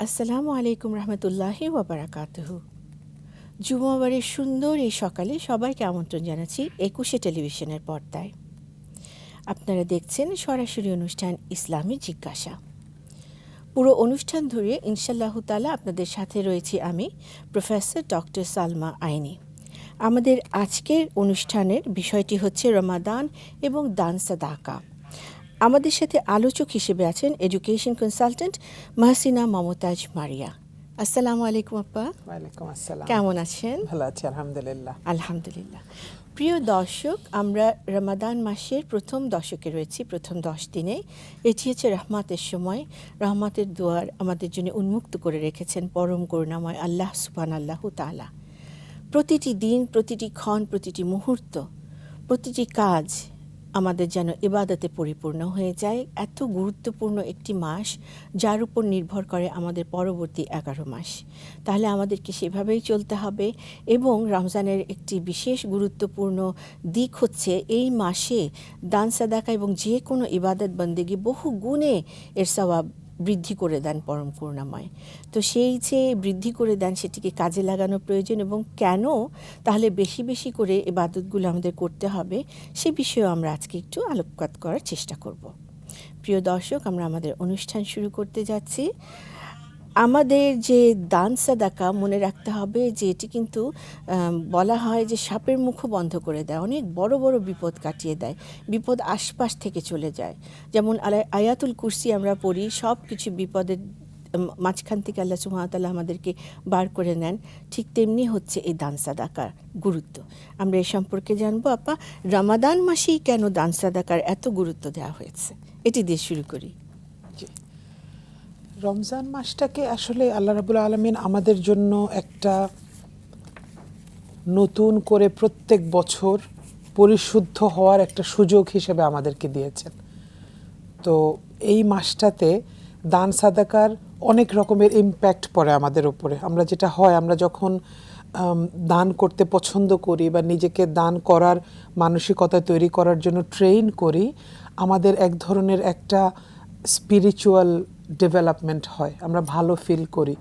আসসালামু আলাইকুম রহমতুল্লাহি ওয়াবারাকাতুহু। জুমাবারের সুন্দর এই সকালে সবাইকে আমন্ত্রণ জানাচ্ছি ২১শে টেলিভিশনের পর্দায়। আপনারা দেখছেন সরাসরি অনুষ্ঠান ইসলামী জিজ্ঞাসা। পুরো অনুষ্ঠান ধরে ইনশাআল্লাহ তাআলা আপনাদের সাথে রয়েছি আমি, প্রফেসর ডক্টর সালমা আইনি। আমাদের আজকের অনুষ্ঠানের বিষয়টি হচ্ছে রমাদান এবং দান সাদাকা। আমাদের সাথে আলোচক হিসেবে আছেন এডুকেশন কনসালটেন্ট মাহসিনা মমতাজ মারিয়া। আসসালামু আলাইকুম আপা। ওয়ালাইকুম আসসালাম। কেমন আছেন? ভালো আছি আলহামদুলিল্লাহ। আলহামদুলিল্লাহ। প্রিয় দর্শক, আমরা রমাদান মাসের প্রথম দশকে রয়েছি, প্রথম 10 দিনে। এটি হচ্ছে রহমতের সময়। রহমতের দুয়ার আমাদের জন্য উন্মুক্ত করে রেখেছেন পরম করুণাময় আল্লাহ সুবহানাহু তাআলা। প্রতিটি দিন, প্রতিটি ক্ষণ, প্রতিটি মুহূর্ত, প্রতিটি কাজ আমাদের যেন ইবাদতে পরিপূর্ণ হয়ে যায়। এত গুরুত্বপূর্ণ একটি মাস, যার উপর নির্ভর করে আমাদের পরবর্তী 11 মাস। তাহলে আমাদেরকে সেভাবেই চলতে হবে। এবং রমজানের একটি বিশেষ গুরুত্বপূর্ণ দিক হচ্ছে এই মাসে দান সাদাকা এবং যে কোনো ইবাদত বন্দেগী বহু গুণে এর সওয়াব বৃদ্ধি করে দেন পরম করুণাময়। তো সেই যে বৃদ্ধি করে দেন, সেটিকে কাজে লাগানো প্রয়োজন। এবং কেন তাহলে বেশি বেশি করে ইবাদতগুলো আমাদের করতে হবে, সে বিষয়েও আমরা আজকে একটু আলোকপাত করার চেষ্টা করব। প্রিয় দর্শক, আমরা আমাদের অনুষ্ঠান শুরু করতে যাচ্ছি। আমাদের যে দান সাদাকা, মনে রাখতে হবে যে এটি কিন্তু বলা হয় যে সাপের মুখও বন্ধ করে দেয়, অনেক বড় বড় বিপদ কাটিয়ে দেয়, বিপদ আশপাশ থেকে চলে যায়। যেমন আয়াতুল কুরসি আমরা পড়ি, সব কিছু বিপদের মাঝখান থেকে আল্লাহ সুবহানাহু ওয়া তাআলা আমাদেরকে বার করে নেন। ঠিক তেমনি হচ্ছে এই দান সাদাকার গুরুত্ব। আমরা এ সম্পর্কে জানবো। আপা, রমাদান মাসেই কেন দান সাদাকার এত গুরুত্ব দেওয়া হয়েছে, এটি দিয়ে শুরু করি। রমজান মাসটাকে আসলে আল্লাহ রাব্বুল আলামিন আমাদের জন্য একটা নতুন করে প্রত্যেক বছর পরিশুদ্ধ হওয়ার একটা সুযোগ হিসেবে আমাদেরকে দিয়েছেন। তো এই মাসটাতে দান সাদাকার অনেক রকমের ইম্প্যাক্ট পড়ে আমাদের উপরে। আমরা যেটা হয়, আমরা যখন দান করতে পছন্দ করি বা নিজেকে দান করার মানসিকতা তৈরি করার জন্য ট্রেন করি, আমাদের এক ধরনের একটা স্পিরিচুয়াল ডেভেলপমেন্ট হয়, আমরা ভালো ফিল করি।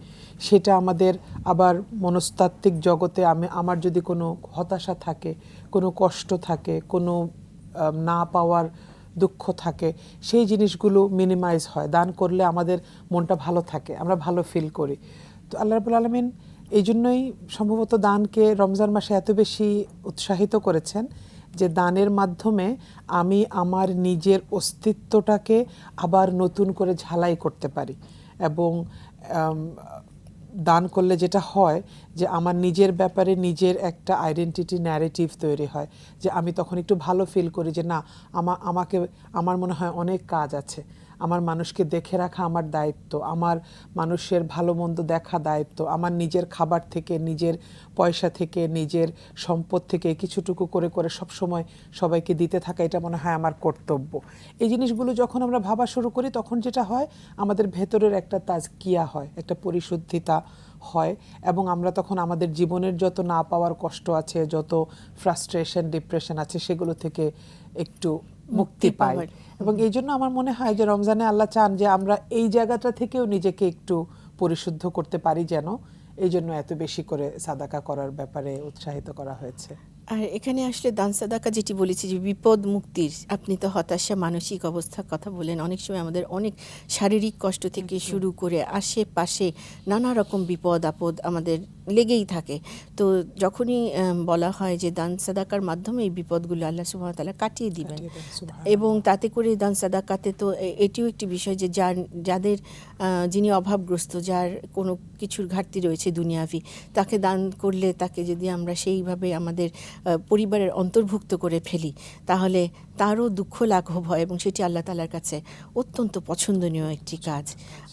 সেটা আমাদের আবার মনস্তাত্ত্বিক জগতে আমার যদি কোনো হতাশা থাকে, কোনো কষ্ট থাকে, কোনো না পাওয়ার দুঃখ থাকে, সেই জিনিসগুলো মিনিমাইজ হয়। দান করলে আমাদের মনটা ভালো থাকে, আমরা ভালো ফিল করি। তো আল্লাহ রাব্বুল আলামিন এই জন্যই সম্ভবত দানকে রমজান মাসে এত বেশি উৎসাহিত করেছেন যে দানের মাধ্যমে আমি আমার নিজের অস্তিত্বটাকে আবার নতুন করে ঝালাই করতে পারি। এবং দান করলে যেটা হয় যে আমার নিজের ব্যাপারে নিজের একটা আইডেন্টিটি ন্যারেটিভ তৈরি হয়, যে আমি তখন একটু ভালো ফিল করি যে না, আমার মনে হয় অনেক কাজ আছে, আমার মানুষকে দেখে রাখা আমার দায়িত্ব, আমার মানুষের ভালো মন্দ দেখা দায়িত্ব, আমার নিজের খাবার থেকে, নিজের পয়সা থেকে, নিজের সম্পদ থেকে কিছুটুকু করে করে সবসময় সবাইকে দিতে থাকা, এটা মনে হয় আমার কর্তব্য। এই জিনিসগুলো যখন আমরা ভাবা শুরু করি, তখন যেটা হয় আমাদের ভেতরের একটা তাজকিয়া হয়, একটা পরিশুদ্ধিতা হয়। এবং আমরা তখন আমাদের জীবনের যত না পাওয়ার কষ্ট আছে, যত ফ্রাস্ট্রেশন, ডিপ্রেশন আছে, সেগুলো থেকে একটু মুক্তি পাই। এবং এই জন্য আমার মনে হয় যে রমজানে আল্লাহ চান যে আমরা এই জায়গাটা থেকেও নিজেকে একটু পরিশুদ্ধ করতে পারি, যেন এই জন্য এত বেশি করে সাদাকা করার ব্যাপারে উৎসাহিত করা হয়েছে। আর এখানে আসলে দান সাদাকা যেটি বলেছি যে বিপদ মুক্তির, আপনি তো হতাশা, মানসিক অবস্থার কথা বলেন। অনেক সময় আমাদের অনেক শারীরিক কষ্ট থেকে শুরু করে আশেপাশে নানা রকম বিপদ আপদ আমাদের লেগেই থাকে। তো যখনই বলা হয় যে দান সাদাকার মাধ্যমে এই বিপদগুলো আল্লাহ সুবহানাহু ওয়া তাআলা কাটিয়ে দিবেন, এবং তাতে করে দান সাদাকাতে তো এটিও একটি বিষয় যে যাদের যিনি অভাবগ্রস্ত, যার কোনো কিছুর ঘাটতি রয়েছে দুনিয়াভি, তাকে দান করলে, তাকে যদি আমরা সেইভাবে আমাদের পরিবারের অন্তর্ভুক্ত করে ফেলি, তাহলে তারও দুঃখ লাঘব হয় এবং সেটি আল্লাহ তাআলার কাছে অত্যন্ত পছন্দনীয় একটি কাজ।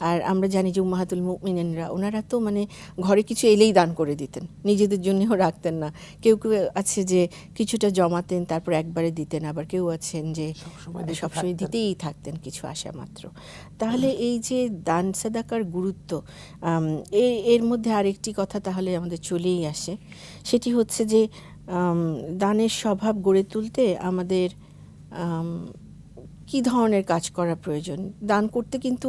আর আমরা জানি যে উম্মাহাতুল মুমিনিনরা, ওনারা তো মানে ঘরে কিছু এলেই দান করে দিতেন, নিজেদের জন্যও রাখতেন না। কেউ কেউ আছে যে কিছুটা জমাতেন, তারপর একবারে দিতেন, আবার কেউ আছেন যে সবসময় দিতেই থাকতেন কিছু আসা মাত্র। তাহলে এই যে দান সাদাকার গুরুত্ব, এর মধ্যে আরেকটি কথা তাহলে আমাদের চলেই আসে, সেটি হচ্ছে যে দানের স্বভাব গড়ে তুলতে আমাদের কি ধরনের কাজ করা প্রয়োজন? দান করতে কিন্তু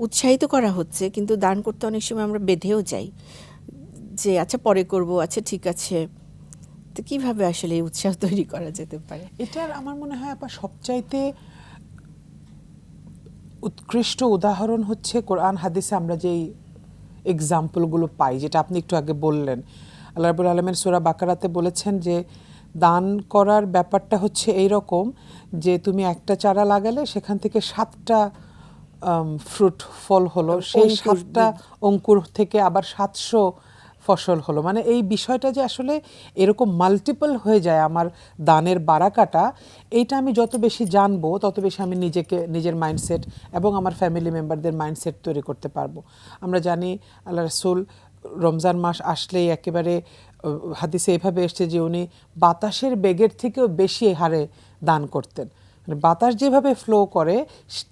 উৎসাহিত করা হচ্ছে, কিন্তু দান করতে অনেক সময় আমরা বেঁধেও যাই যে আচ্ছা পরে করব, আচ্ছা ঠিক আছে। তো কিভাবে আসলে এই উৎসাহ তৈরি করা যেতে পারে? এটার আমার মনে হয় আপা সবচাইতে উৎকৃষ্ট উদাহরণ হচ্ছে কোরআন হাদিসে আমরা যেই এক্সাম্পলগুলো পাই, যেটা আপনি একটু আগে বললেন। আল্লাহ রাব্বুল আলামিন সূরা বাকারাতে বলেছেন যে দান করার ব্যাপারটা হচ্ছে এই রকম যে তুমি একটা চারা লাগালে সেখান থেকে 7টা ফ্রুট ফল হলো, সেই অঙ্কুর 7টা অঙ্কুর থেকে আবার 700 ফসল হলো। মানে এই বিষয়টা যে আসলে এরকম মাল্টিপল হয়ে যায় আমার দানের বারাকাটা, এইটা আমি যত বেশি জানবো তত বেশি আমি নিজেকে, নিজের মাইন্ডসেট এবং আমার ফ্যামিলি মেম্বারদের মাইন্ডসেট তৈরি করতে পারবো। আমরা জানি আল্লাহ রাসূল রমজান মাস আসলেই একেবারে হাদিসে এভাবে এসছে যে উনি বাতাসের বেগের থেকেও বেশি হারে দান করতেন। মানে বাতাস যেভাবে ফ্লো করে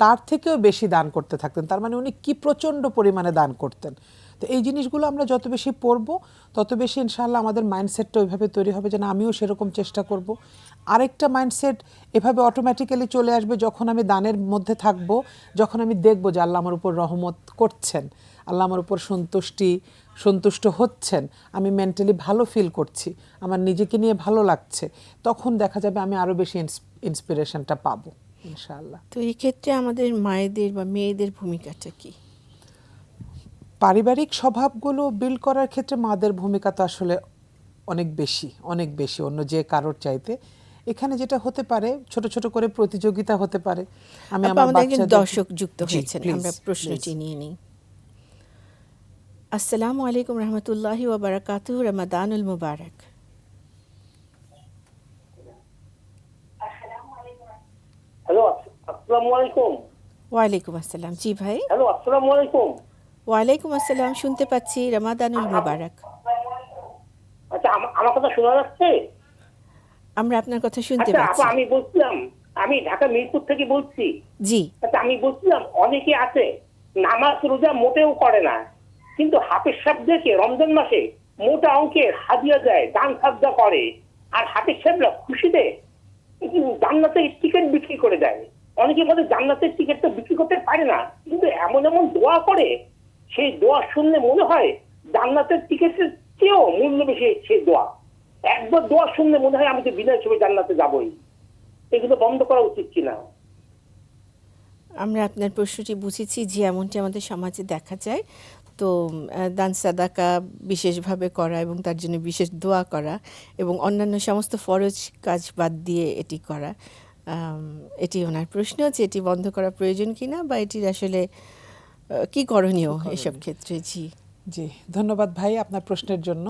তার থেকেও বেশি দান করতে থাকতেন। তার মানে উনি কি প্রচণ্ড পরিমাণে দান করতেন। তো এই জিনিসগুলো আমরা যত বেশি পড়ব তত বেশি ইনশাআল্লাহ আমাদের মাইন্ডসেটটা ওইভাবে তৈরি হবে যে না আমিও সেরকম চেষ্টা করব। আরেকটা মাইন্ডসেট এভাবে অটোমেটিক্যালি চলে আসবে যখন আমি দানের মধ্যে থাকব, যখন আমি দেখব যে আল্লাহ আমার উপর রহমত করছেন, আল্লাহ আমার উপর সন্তুষ্ট হচ্ছেন, আমি মেন্টালি ভালো ফিল করছি, আমার নিজেকে নিয়ে ভালো লাগছে, তখন দেখা যাবে আমি আরও বেশি ইন্সপিরেশনটা পাবো ইনশাআল্লাহ। তো এই ক্ষেত্রে আমাদের মায়েদের বা মেয়েদের ভূমিকাটা কি? পারিবারিক স্বভাবগুলো বিল্ড করার ক্ষেত্রে মাদের ভূমিকা তো আসলে অনেক বেশি, অনেক বেশি অন্য যে কারোর চাইতে। এখানে যেটা হতে পারে ছোট ছোট করে প্রতিযোগিতা হতে পারে। আমি আপা, আমার আমাদের একজন বাচ্চাদের দর্শক যুক্ত জি, হয়েছেন, প্লিজ, আমরা প্রশ্নটি প্লিজ। নিয়ে নিই। আসসালামু আলাইকুম রহমতুল্লাহি ওয়া বারাকাতুহু, রমাদানুল মুবারক। হ্যালো, আসসালামু আলাইকুম। ওয়ালাইকুম আসসালাম। জি ভাই। হ্যালো, আসসালামু আলাইকুম। ওয়ালাইকুম আসসালাম, শুনতে পাচ্ছি। রমাদানুল মুবারক। আচ্ছা, আমার কথা শোনা যাচ্ছে? আমরা আপনার কথা শুনতে আচ্ছা আপা, পাচ্ছি। আমি বলছিলাম, আমি ঢাকা মিরপুর থেকে বলছি। জি। আচ্ছা, আমি বলছিলাম অনেকে আছে নামাজ রোজা মোটেও করে না, কিন্তু হাফেজ সাহেবদেরকে রমজান মাসে মোটা অঙ্কের হাদিয়া দেয়, দান সাদকা করে, আর হাফেজ সাহেবরা খুশিতে জান্নাতের টিকিট বিক্রি করে দেয়। অনেকে বলে জান্নাতের টিকিট তো বিক্রি করতে পারে না, কিন্তু এমন এমন দোয়া করে, সেই দোয়া শুনলে মনে হয় জান্নাতের টিকিটের চেয়েও মূল্য বেশি সেই দোয়া। একবার দোয়া শুনলে মনে হয় আমি তো বিনা হিসেবে জান্নাতে যাবই। এগুলো বন্ধ করা উচিত কিনা? আমরা আপনার প্রশ্নটি বুঝেছি যে এমনটি আমাদের সমাজে দেখা যায়। তো দান সাদাকা বিশেষভাবে করা এবং তার জন্য বিশেষ দোয়া করা এবং অন্যান্য সমস্ত ফরজ কাজ বাদ দিয়ে এটি করা, এটি ওনার প্রশ্ন যে এটি বন্ধ করা প্রয়োজন কিনা বা এটির আসলে কি করণীয় এসব ক্ষেত্রে। জি জি, ধন্যবাদ ভাই আপনার প্রশ্নের জন্য।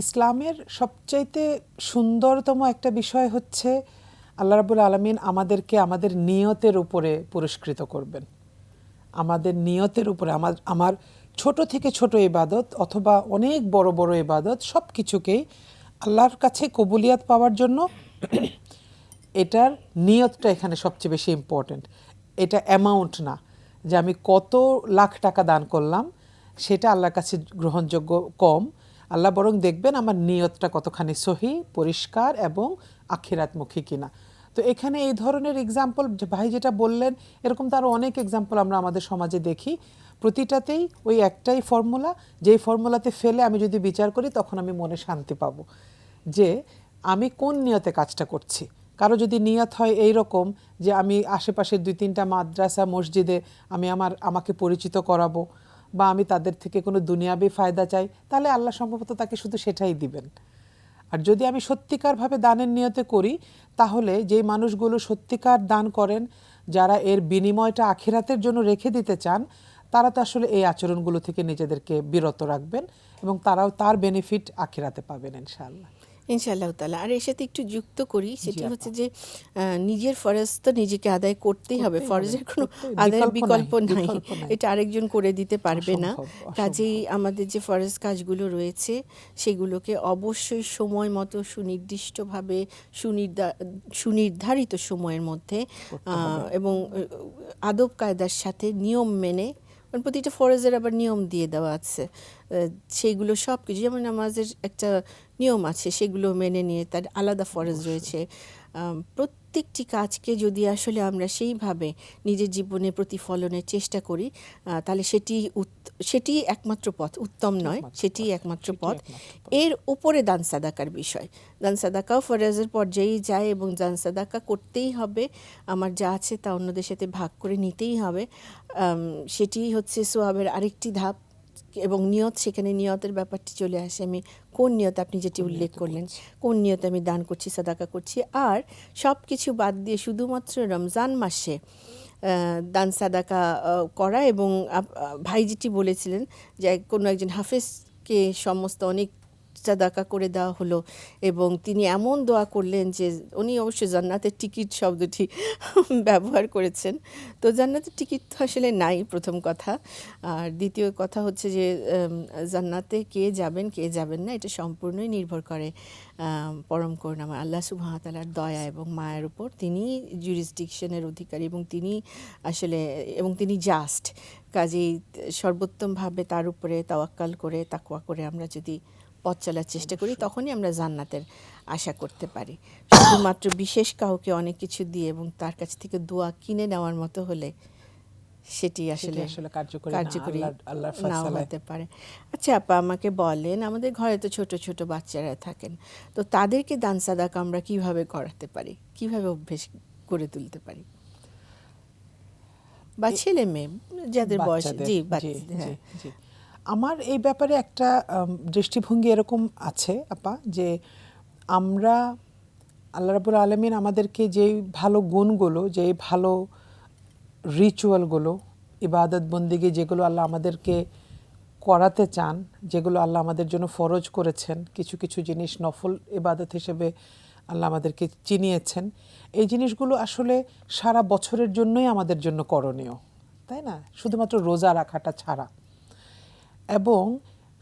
ইসলামের সবচাইতে সুন্দরতম একটা বিষয় হচ্ছে আল্লাহ রাব্বুল আলামিন আমাদেরকে আমাদের নিয়তের উপরে পুরস্কৃত করবেন। আমাদের নিয়তের উপরে আমার ছোট থেকে ছোট ইবাদত অথবা অনেক বড় বড় ইবাদত সব কিছুকেই আল্লাহর কাছে কবুলিয়াত পাওয়ার জন্য এটার নিয়তটা এখানে সবচেয়ে বেশি ইম্পর্ট্যান্ট। এটা অ্যামাউন্ট না যে আমি কত লাখ টাকা দান করলাম সেটা আল্লাহর কাছে গ্রহণযোগ্য কম। আল্লাহ বরং দেখবেন আমার নিয়তটা কতখানি সহি, পরিষ্কার এবং আখিরাতমুখী কিনা। তো এখানে এই ধরনের এক্সাম্পল ভাই যেটা বললেন, এরকম তো আরও অনেক এক্সাম্পল আমরা আমাদের সমাজে দেখি। প্রতিটাতেই ওই একটাই ফর্মুলা, যেই ফর্মুলাতে ফেলে আমি যদি বিচার করি তখন আমি মনে শান্তি পাবো যে আমি কোন নিয়তে কাজটা করছি। কারো যদি নিয়ত হয় এই রকম যে আমি আশেপাশের 2-3টা মাদ্রাসা মসজিদে আমি আমাকে পরিচিত করাবো বা আমি তাদের থেকে কোনো দুনিয়াবি ফায়দা চাই, তাহলে আল্লাহ সম্ভবত তাকে শুধু সেটাই দিবেন। আর যদি আমি সত্যিকারভাবে দানের নিয়তে করি, তাহলে যেই মানুষগুলো সত্যিকার দান করেন, যারা এর বিনিময়টা আখিরাতের জন্য রেখে দিতে চান, তারা তো আসলে এই আচরণগুলো থেকে নিজেদেরকে বিরত রাখবেন এবং তারাও তার বেনিফিট আখিরাতে পাবেন ইনশাআল্লাহ। ইনশাআল্লাহ তাআলা। আর এর সাথে একটু যুক্ত করি, সেটি জি আপা। হচ্ছে যে নিজের ফরজ তো নিজেকে আদায় করতেই হবে। করতেই হবে, ফরজের কোনো করতেই, আদায়ের বিকল্প নাই, বিকল্প নাই। বিকল্প নাই। এটা আরেকজন করে দিতে পারবে না। অসম্ভব, কাজেই অসম্ভব। আমাদের যে ফরজ কাজগুলো রয়েছে সেগুলোকে অবশ্যই সময় মতো সুনির্দিষ্টভাবে সুনির্ধারিত সময়ের মধ্যে করতে হবে। এবং আদব কায়দার সাথে নিয়ম মেনে, কারণ প্রতিটা ফরজের আবার নিয়ম দিয়ে দেওয়া আছে, সেইগুলো সব কিছু যেমন নামাজের একটা নিয়ম আছে সেগুলো মেনে নিয়ে তার আলাদা ফরজ রয়েছে। প্রত্যেকটি কাজকে যদি আসলে আমরা সেইভাবে নিজের জীবনে প্রতিফলনের চেষ্টা করি, তাহলে সেটি একমাত্র পথ, উত্তম নয়, সেটি একমাত্র পথ। এর উপরে দান সাদাকার বিষয়, দান সাদাকাও ফরজের পর্যায়েই যায় এবং দান সাদাকা করতেই হবে, আমার যা আছে তা অন্যদের সাথে ভাগ করে নিতেই হবে। সেটি হচ্ছে সোয়াবের আরেকটি ধাপ। এবং নিয়ত, সেখানে নিয়তের ব্যাপারটি চলে আসে। আমি কোন নিয়ত, আপনি যেটি উল্লেখ করলেন, কোন নিয়তে আমি দান করছি, সাদাকা করছি। আর সব কিছু বাদ দিয়ে শুধুমাত্র রমজান মাসে দান সাদাকা করা। এবং ভাই যেটি বলেছিলেন যে কোনো একজন হাফেজকে সমস্ত অনেক সাদাকা করে দেওয়া হলো এবং তিনি এমন দোয়া করলেন যে, উনি অবশ্যই জান্নাতের টিকিট শব্দটি ব্যবহার করেছেন। তো জান্নাতের টিকিট তো আসলে নাই, প্রথম কথা। আর দ্বিতীয় কথা হচ্ছে যে জান্নাতে কে যাবেন কে যাবেন না, এটা সম্পূর্ণই নির্ভর করে পরম করুণাময় আল্লাহ সুবহানাহু ওয়া তাআলার দয়া এবং মায়ের উপর। তিনি জুরিসডিকশনের অধিকারী এবং তিনি জাস্ট। কাজেই সর্বোত্তমভাবে তার উপরে তাওয়াক্কাল করে, তাকওয়া করে আমরা যদি পথ চলার চেষ্টা করি, তখনই আমরা জান্নাতের আশা করতে পারি। শুধুমাত্র বিশেষ কাউকে অনেক কিছু দিয়ে এবং তার কাছ থেকে দোয়া কিনে নেওয়ার মতো হলে সেটি আসলে কার্যকরী নাও হতে পারে। আচ্ছা আপা, আমাকে বলেন, আমাদের ঘরে তো ছোট ছোট বাচ্চারা থাকেন, তো তাদেরকে দান সাদাকা আমরা কিভাবে করাতে পারি, কিভাবে অভ্যেস করে তুলতে পারি? বা ছেলে মেয়ে যাদের বয়স, হ্যাঁ। আমার এই ব্যাপারে একটা দৃষ্টিভঙ্গি এরকম আছে আপা, যে আমরা আল্লাহ রাব্বুল আলামিন আমাদেরকে যেই ভালো গুণগুলো, যেই ভালো রিচুয়ালগুলো, ইবাদত বন্দিগি যেগুলো আল্লাহ আমাদেরকে করাতে চান, যেগুলো আল্লাহ আমাদের জন্য ফরজ করেছেন, কিছু কিছু জিনিস নফল ইবাদত হিসেবে আল্লাহ আমাদেরকে চিনিয়েছেন, এই জিনিসগুলো আসলে সারা বছরের জন্যই আমাদের জন্য করণীয়, তাই না? শুধুমাত্র রোজা রাখাটা ছাড়া। এবং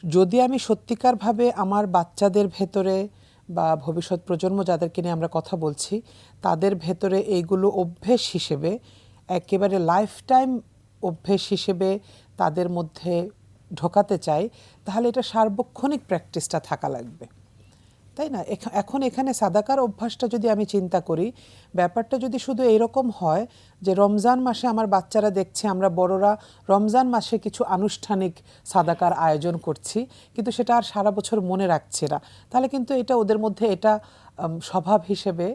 যদি আমি সত্যিকারভাবে আমার বাচ্চাদের ভেতরে বা ভবিষ্যৎ প্রজন্ম যাদেরকে নিয়ে আমরা কথা বলছি, তাদের ভেতরে এইগুলো অভ্যেস হিসেবে, একেবারে লাইফ টাইম অভ্যেস হিসেবে তাদের মধ্যে ঢোকাতে চাই, তাহলে এটা সার্বক্ষণিক প্র্যাকটিসটা থাকা লাগবে, তাই না? এখন এখানে সাদাকার অভ্যাসটা যদি আমি চিন্তা করি, ব্যাপারটা যদি শুধু এইরকম হয় যে রমজান মাসে আমার বাচ্চারা দেখছে আমরা বড়রা রমজান মাসে কিছু আনুষ্ঠানিক সাদাকার আয়োজন করছি, কিন্তু সেটা আর সারা বছর মনে রাখছে না, তাহলে কিন্তু এটা ওদের মধ্যে এটা স্বভাব হিসেবে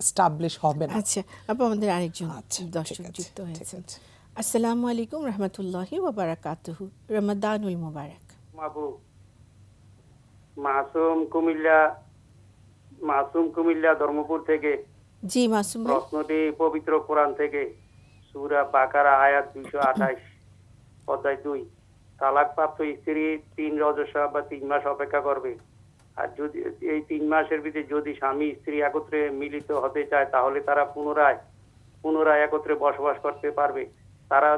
স্টাবলিশ হবে না। আচ্ছা আপু, আমাদের আরেকজন দর্শক যুক্ত হয়েছেন। আসসালামু আলাইকুম রহমতুল্লাহি ওয়া বারাকাতুহু। রমাদানুল মুবারক। মাসুম কুমিল্লা ধর্মপুর থেকে। জি মাসুম ভাই। প্রশ্নটি পবিত্র কোরআন থেকে, সূরা বাকারা আয়াত 228 অধ্যায় 2। তালাকপ্রাপ্ত স্ত্রী 3 রজসা বা 3 মাস অপেক্ষা করবে, আর যদি এই 3 মাসের ভিতরে যদি স্বামী স্ত্রী একত্রে মিলিত হতে চায়, তাহলে তারা পুনরায় একত্রে বসবাস করতে পারবে।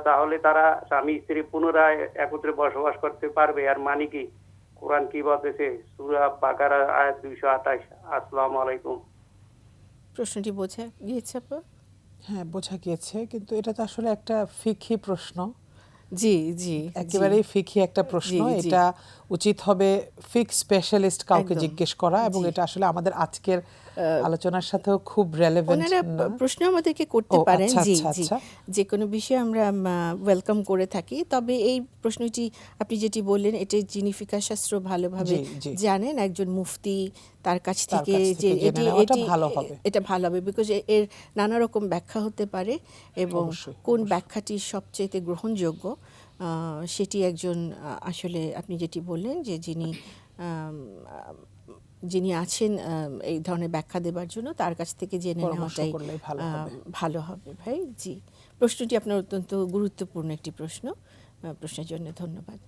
তাহলে তারা স্বামী স্ত্রী পুনরায় একত্রে বসবাস করতে পারবে। আর মানে কি, কোরআন কি বলতেছে? সূরা বাকারা আয়াত 228। আসসালামু আলাইকুম। প্রশ্নটি বোঝা গিয়েছে আপা? হ্যাঁ, বোঝা গিয়েছে, কিন্তু এটা তো আসলে একটা ফিকহি প্রশ্ন। জি জি, একেবারেই ফিকহি একটা প্রশ্ন। এটা উচিত হবে ফিক্স স্পেশালিস্ট কাউকে জিজ্ঞেস করা, এবং এটা আসলে আমাদের আজকের আলোচনার সাথেও খুব রেলেভেন্ট। প্রশ্ন আমাদেরকে করতে পারেন, জি জি, যে কোনো বিষয়ে আমরা ওয়েলকাম করে থাকি। তবে এই প্রশ্নটি আপনি যেটি বললেন, এটা যিনি ফিকহ শাস্ত্র ভালোভাবে জানেন, একজন মুফতি, তার কাছ থেকে যে এটা ভালো হবে, বিকজ এর নানা রকম ব্যাখ্যা হতে পারে এবং কোন ব্যাখ্যাটি সবচেয়ে গ্রহণযোগ্য সেটি একজন আসলে আপনি যেটি বললেন যে যিনি আছেন এই ধরনের ব্যাখ্যা দেবার জন্য, তার কাছ থেকে জেনে নেওয়াটাই ভালো হবে ভাই। জি, প্রশ্নটি আপনার অত্যন্ত গুরুত্বপূর্ণ একটি প্রশ্ন, প্রশ্নের জন্য ধন্যবাদ।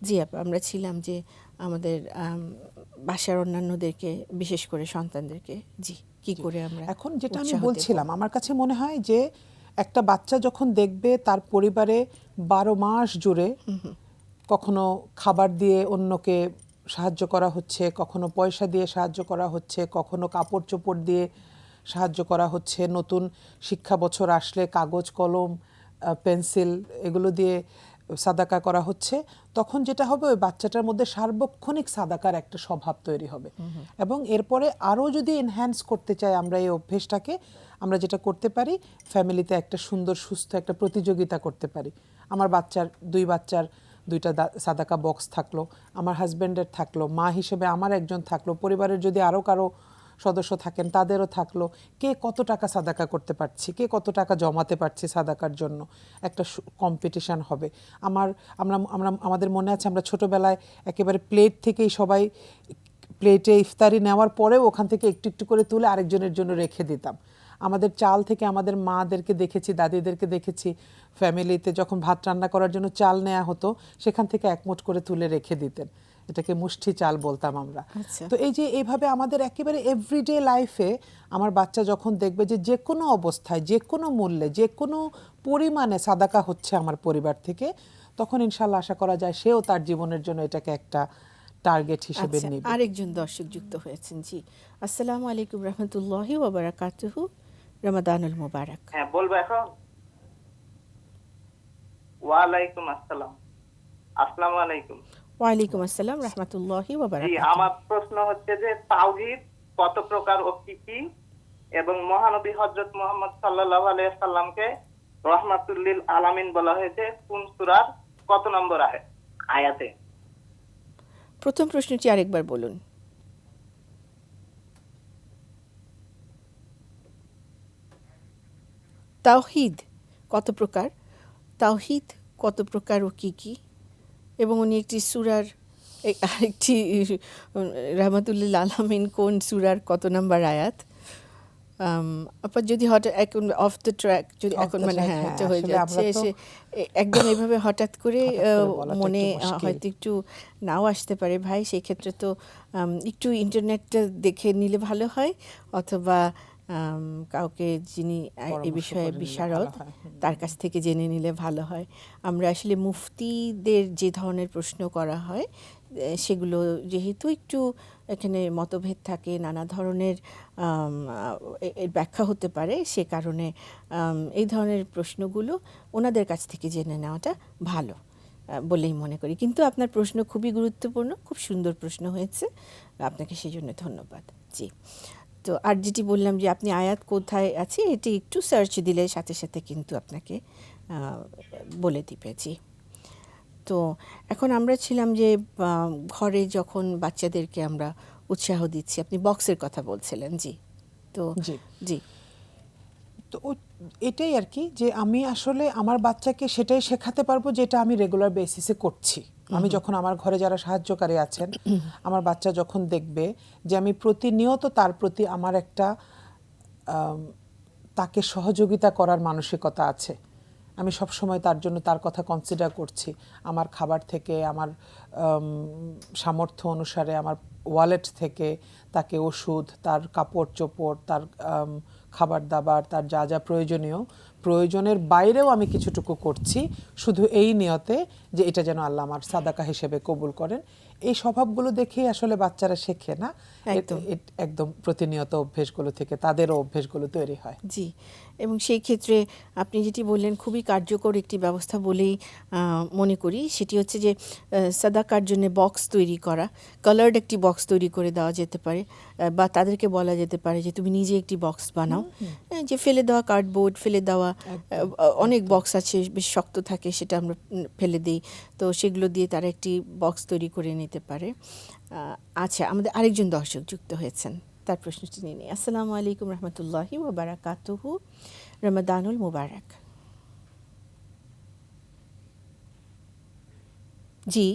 জি আপা, আমরা ছিলাম যে আমাদের বাসার অন্যান্যদেরকে, বিশেষ করে সন্তানদেরকে, জি কি করে আমরা, এখন যেটা আমি বলছিলাম, আমার কাছে মনে হয় যে একটা বাচ্চা যখন দেখবে তার পরিবারে 12 মাস জুড়ে কখনো খাবার দিয়ে অন্যকে সাহায্য করা হচ্ছে, কখনো পয়সা দিয়ে সাহায্য করা হচ্ছে, কখনো কাপড় চোপড় দিয়ে সাহায্য করা হচ্ছে, নতুন শিক্ষা বছর আসলে কাগজ কলম পেন্সিল এগুলো দিয়ে সাদাকা করা হচ্ছে, তখন যেটা হবে ওই বাচ্চাটার মধ্যে সার্বক্ষণিক সাদাকার একটা স্বভাব তৈরি হবে। এবং এরপরে আরও যদি এনহ্যান্স করতে চাই আমরা এই অভ্যেসটাকে, আমরা যেটা করতে পারি, ফ্যামিলিতে একটা সুন্দর সুস্থ একটা প্রতিযোগিতা করতে পারি। আমার দুই বাচ্চার দুইটা সাদাকা বক্স থাকলো, আমার হাজব্যান্ডের থাকলো, মা হিসেবে আমার একজন থাকলো, পরিবারের যদি আরও কারো সদস্য থাকেন তাদেরও থাকলো, কে কত টাকা সাদাকা করতে পারছি, কে কত টাকা জমাতে পারছি সাদাকার জন্য, একটা কম্পিটিশন হবে। আমাদের মনে আছে আমরা ছোটবেলায় একেবারে প্লেট থেকেই সবাই প্লেটে ইফতারি নেওয়ার পরেও ওখান থেকে একটু একটু করে তুলে আরেকজনের জন্য রেখে দিতাম। আমাদের চাল থেকে আমাদের মাদেরকে দেখেছি, দাদিদেরকে দেখেছি, ফ্যামিলিতে যখন ভাত রান্না করার জন্য চাল নেওয়া হতো সেখান থেকে এক মুঠ করে তুলে রেখে দিতেন, এটাকে মুষ্টি চাল বলতাম আমরা। তো এই যে এইভাবে আমাদের একেবারে এভরিডে লাইফে আমার বাচ্চা যখন দেখবে যে যে কোনো অবস্থায়, যে কোনো মূল্যে, যে কোনো পরিমাণে সাদাকা হচ্ছে আমার পরিবার থেকে, তখন ইনশাল্লাহ আশা করা যায় সেও তার জীবনের জন্য এটাকে একটা টার্গেট হিসেবে নেবে। আরেকজন দর্শক যুক্ত হয়েছেন। জি, আসসালামু আলাইকুম রহমতুল্লাহি ওয়া বারাকাতুহু, রমাদানুল মুবারক। হ্যাঁ, বলবো এখন? ওয়ালাইকুম আসসালাম। আসসালামু আলাইকুম। ওয়ালাইকুম আসসালাম রহমতুল্লাহি ওয়া জি, বারাকাতুহু। আমার প্রশ্ন হচ্ছে যে তাওহীদ কত প্রকার ও কি কি, এবং মহানবী হযরত মুহাম্মদ সাল্লাল্লাহু আলাইহি সাল্লামকে রাহমাতুল লিল আলামিন বলা হয়েছে কোন সূরার কত নম্বর আয়াতে? প্রথম প্রশ্নটি আরেকবার বলুন। তাওহীদ কত প্রকার, তাওহীদ কত প্রকার ও কি কি, এবং উনি একটি সূরার আরেকটি রাহমাতুল্লিল আলামিন কোন সূরার কত নাম্বার আয়াত। আপা যদি হঠাৎ এখন অফ দ্য ট্র্যাক, যদি এখন মানে হ্যাঁ এটা হয়ে যাচ্ছে, সে একদম এভাবে হঠাৎ করে মনে হয়তো একটু নাও আসতে পারে ভাই, সেই ক্ষেত্রে তো একটু ইন্টারনেটটা দেখে নিলে ভালো হয়, অথবা কাউকে যিনি এ বিষয়ে বিশারদ তার কাছ থেকে জেনে নিলে ভালো হয়। আমরা আসলে মুফতিদের যে ধরনের প্রশ্ন করা হয় সেগুলো যেহেতু একটু এখানে মতভেদ থাকে, নানা ধরনের এর ব্যাখ্যা হতে পারে, সে কারণে এই ধরনের প্রশ্নগুলো ওনাদের কাছ থেকে জেনে নেওয়াটা ভালো বলেই মনে করি। কিন্তু আপনার প্রশ্ন খুবই গুরুত্বপূর্ণ, খুব সুন্দর প্রশ্ন হয়েছে, আপনাকে সেই জন্য ধন্যবাদ। জি, তো আর যেটি বললাম যে আপনি আয়াত কোথায় আছে এটি একটু সার্চ দিলে সাথে সাথে কিন্তু আপনাকে বলে দিবে। জি, তো এখন আমরা ছিলাম যে ঘরে যখন বাচ্চাদেরকে আমরা উৎসাহ দিচ্ছি, আপনি বক্সের কথা বলছিলেন। জি, তো জি তো এটাই আর কি, যে আমি আসলে আমার বাচ্চাকে সেটাই শেখাতে পারবো যেটা আমি রেগুলার বেসিসে করছি। আমি যখন আমার ঘরে যারা সাহায্যকারী আছেন, আমার বাচ্চা যখন দেখবে যে আমি প্রতিনিয়ত তার প্রতি আমার একটা তাকে সহযোগিতা করার মানসিকতা আছে, আমি সব সময় তার জন্য তার কথা কনসিডার করছি, আমার খাবার থেকে, আমার সামর্থ্য অনুসারে, আমার ওয়ালেট থেকে তাকে ওষুধ, তার কাপড় চোপড়, তার খাবার দাবার, তার যা যা প্রয়োজনের বাইরেও আমি কিছুটুকু করছি, শুধু এই নিয়তে যে এটা যেন আল্লাহ আমার সাদাকা হিসেবে কবুল করেন। এই স্বভাবগুলো দেখেই আসলে বাচ্চারা শেখে না, একদম প্রতিনিয়ত অভ্যেসগুলো থেকে তাদেরও অভ্যেসগুলো তৈরি হয়। জি, এবং সেই ক্ষেত্রে আপনি যেটি বললেন খুবই কার্যকর একটি ব্যবস্থা বলেই মনে করি, সেটি হচ্ছে যে সাদাকার জন্য বক্স তৈরি করা, কালার্ড একটি বক্স তৈরি করে দেওয়া যেতে পারে, বা তাদেরকে বলা যেতে পারে যে তুমি নিজে একটি বক্স বানাও, যে ফেলে দেওয়া কার্ডবোর্ড, ফেলে দেওয়া অনেক বক্স আছে বেশ শক্ত থাকে, সেটা আমরা ফেলে দিই, তো সেগুলো দিয়ে তারা একটি বক্স তৈরি করে নিতে পারে। আচ্ছা, আমাদের আরেকজন দর্শক যুক্ত হয়েছেন, তার প্রশ্নটি নিয়ে নিই। আসসালামু আলাইকুম রহমতুল্লাহি ওয়া বারাকাতুহু, রমাদানুল মুবারক। জি,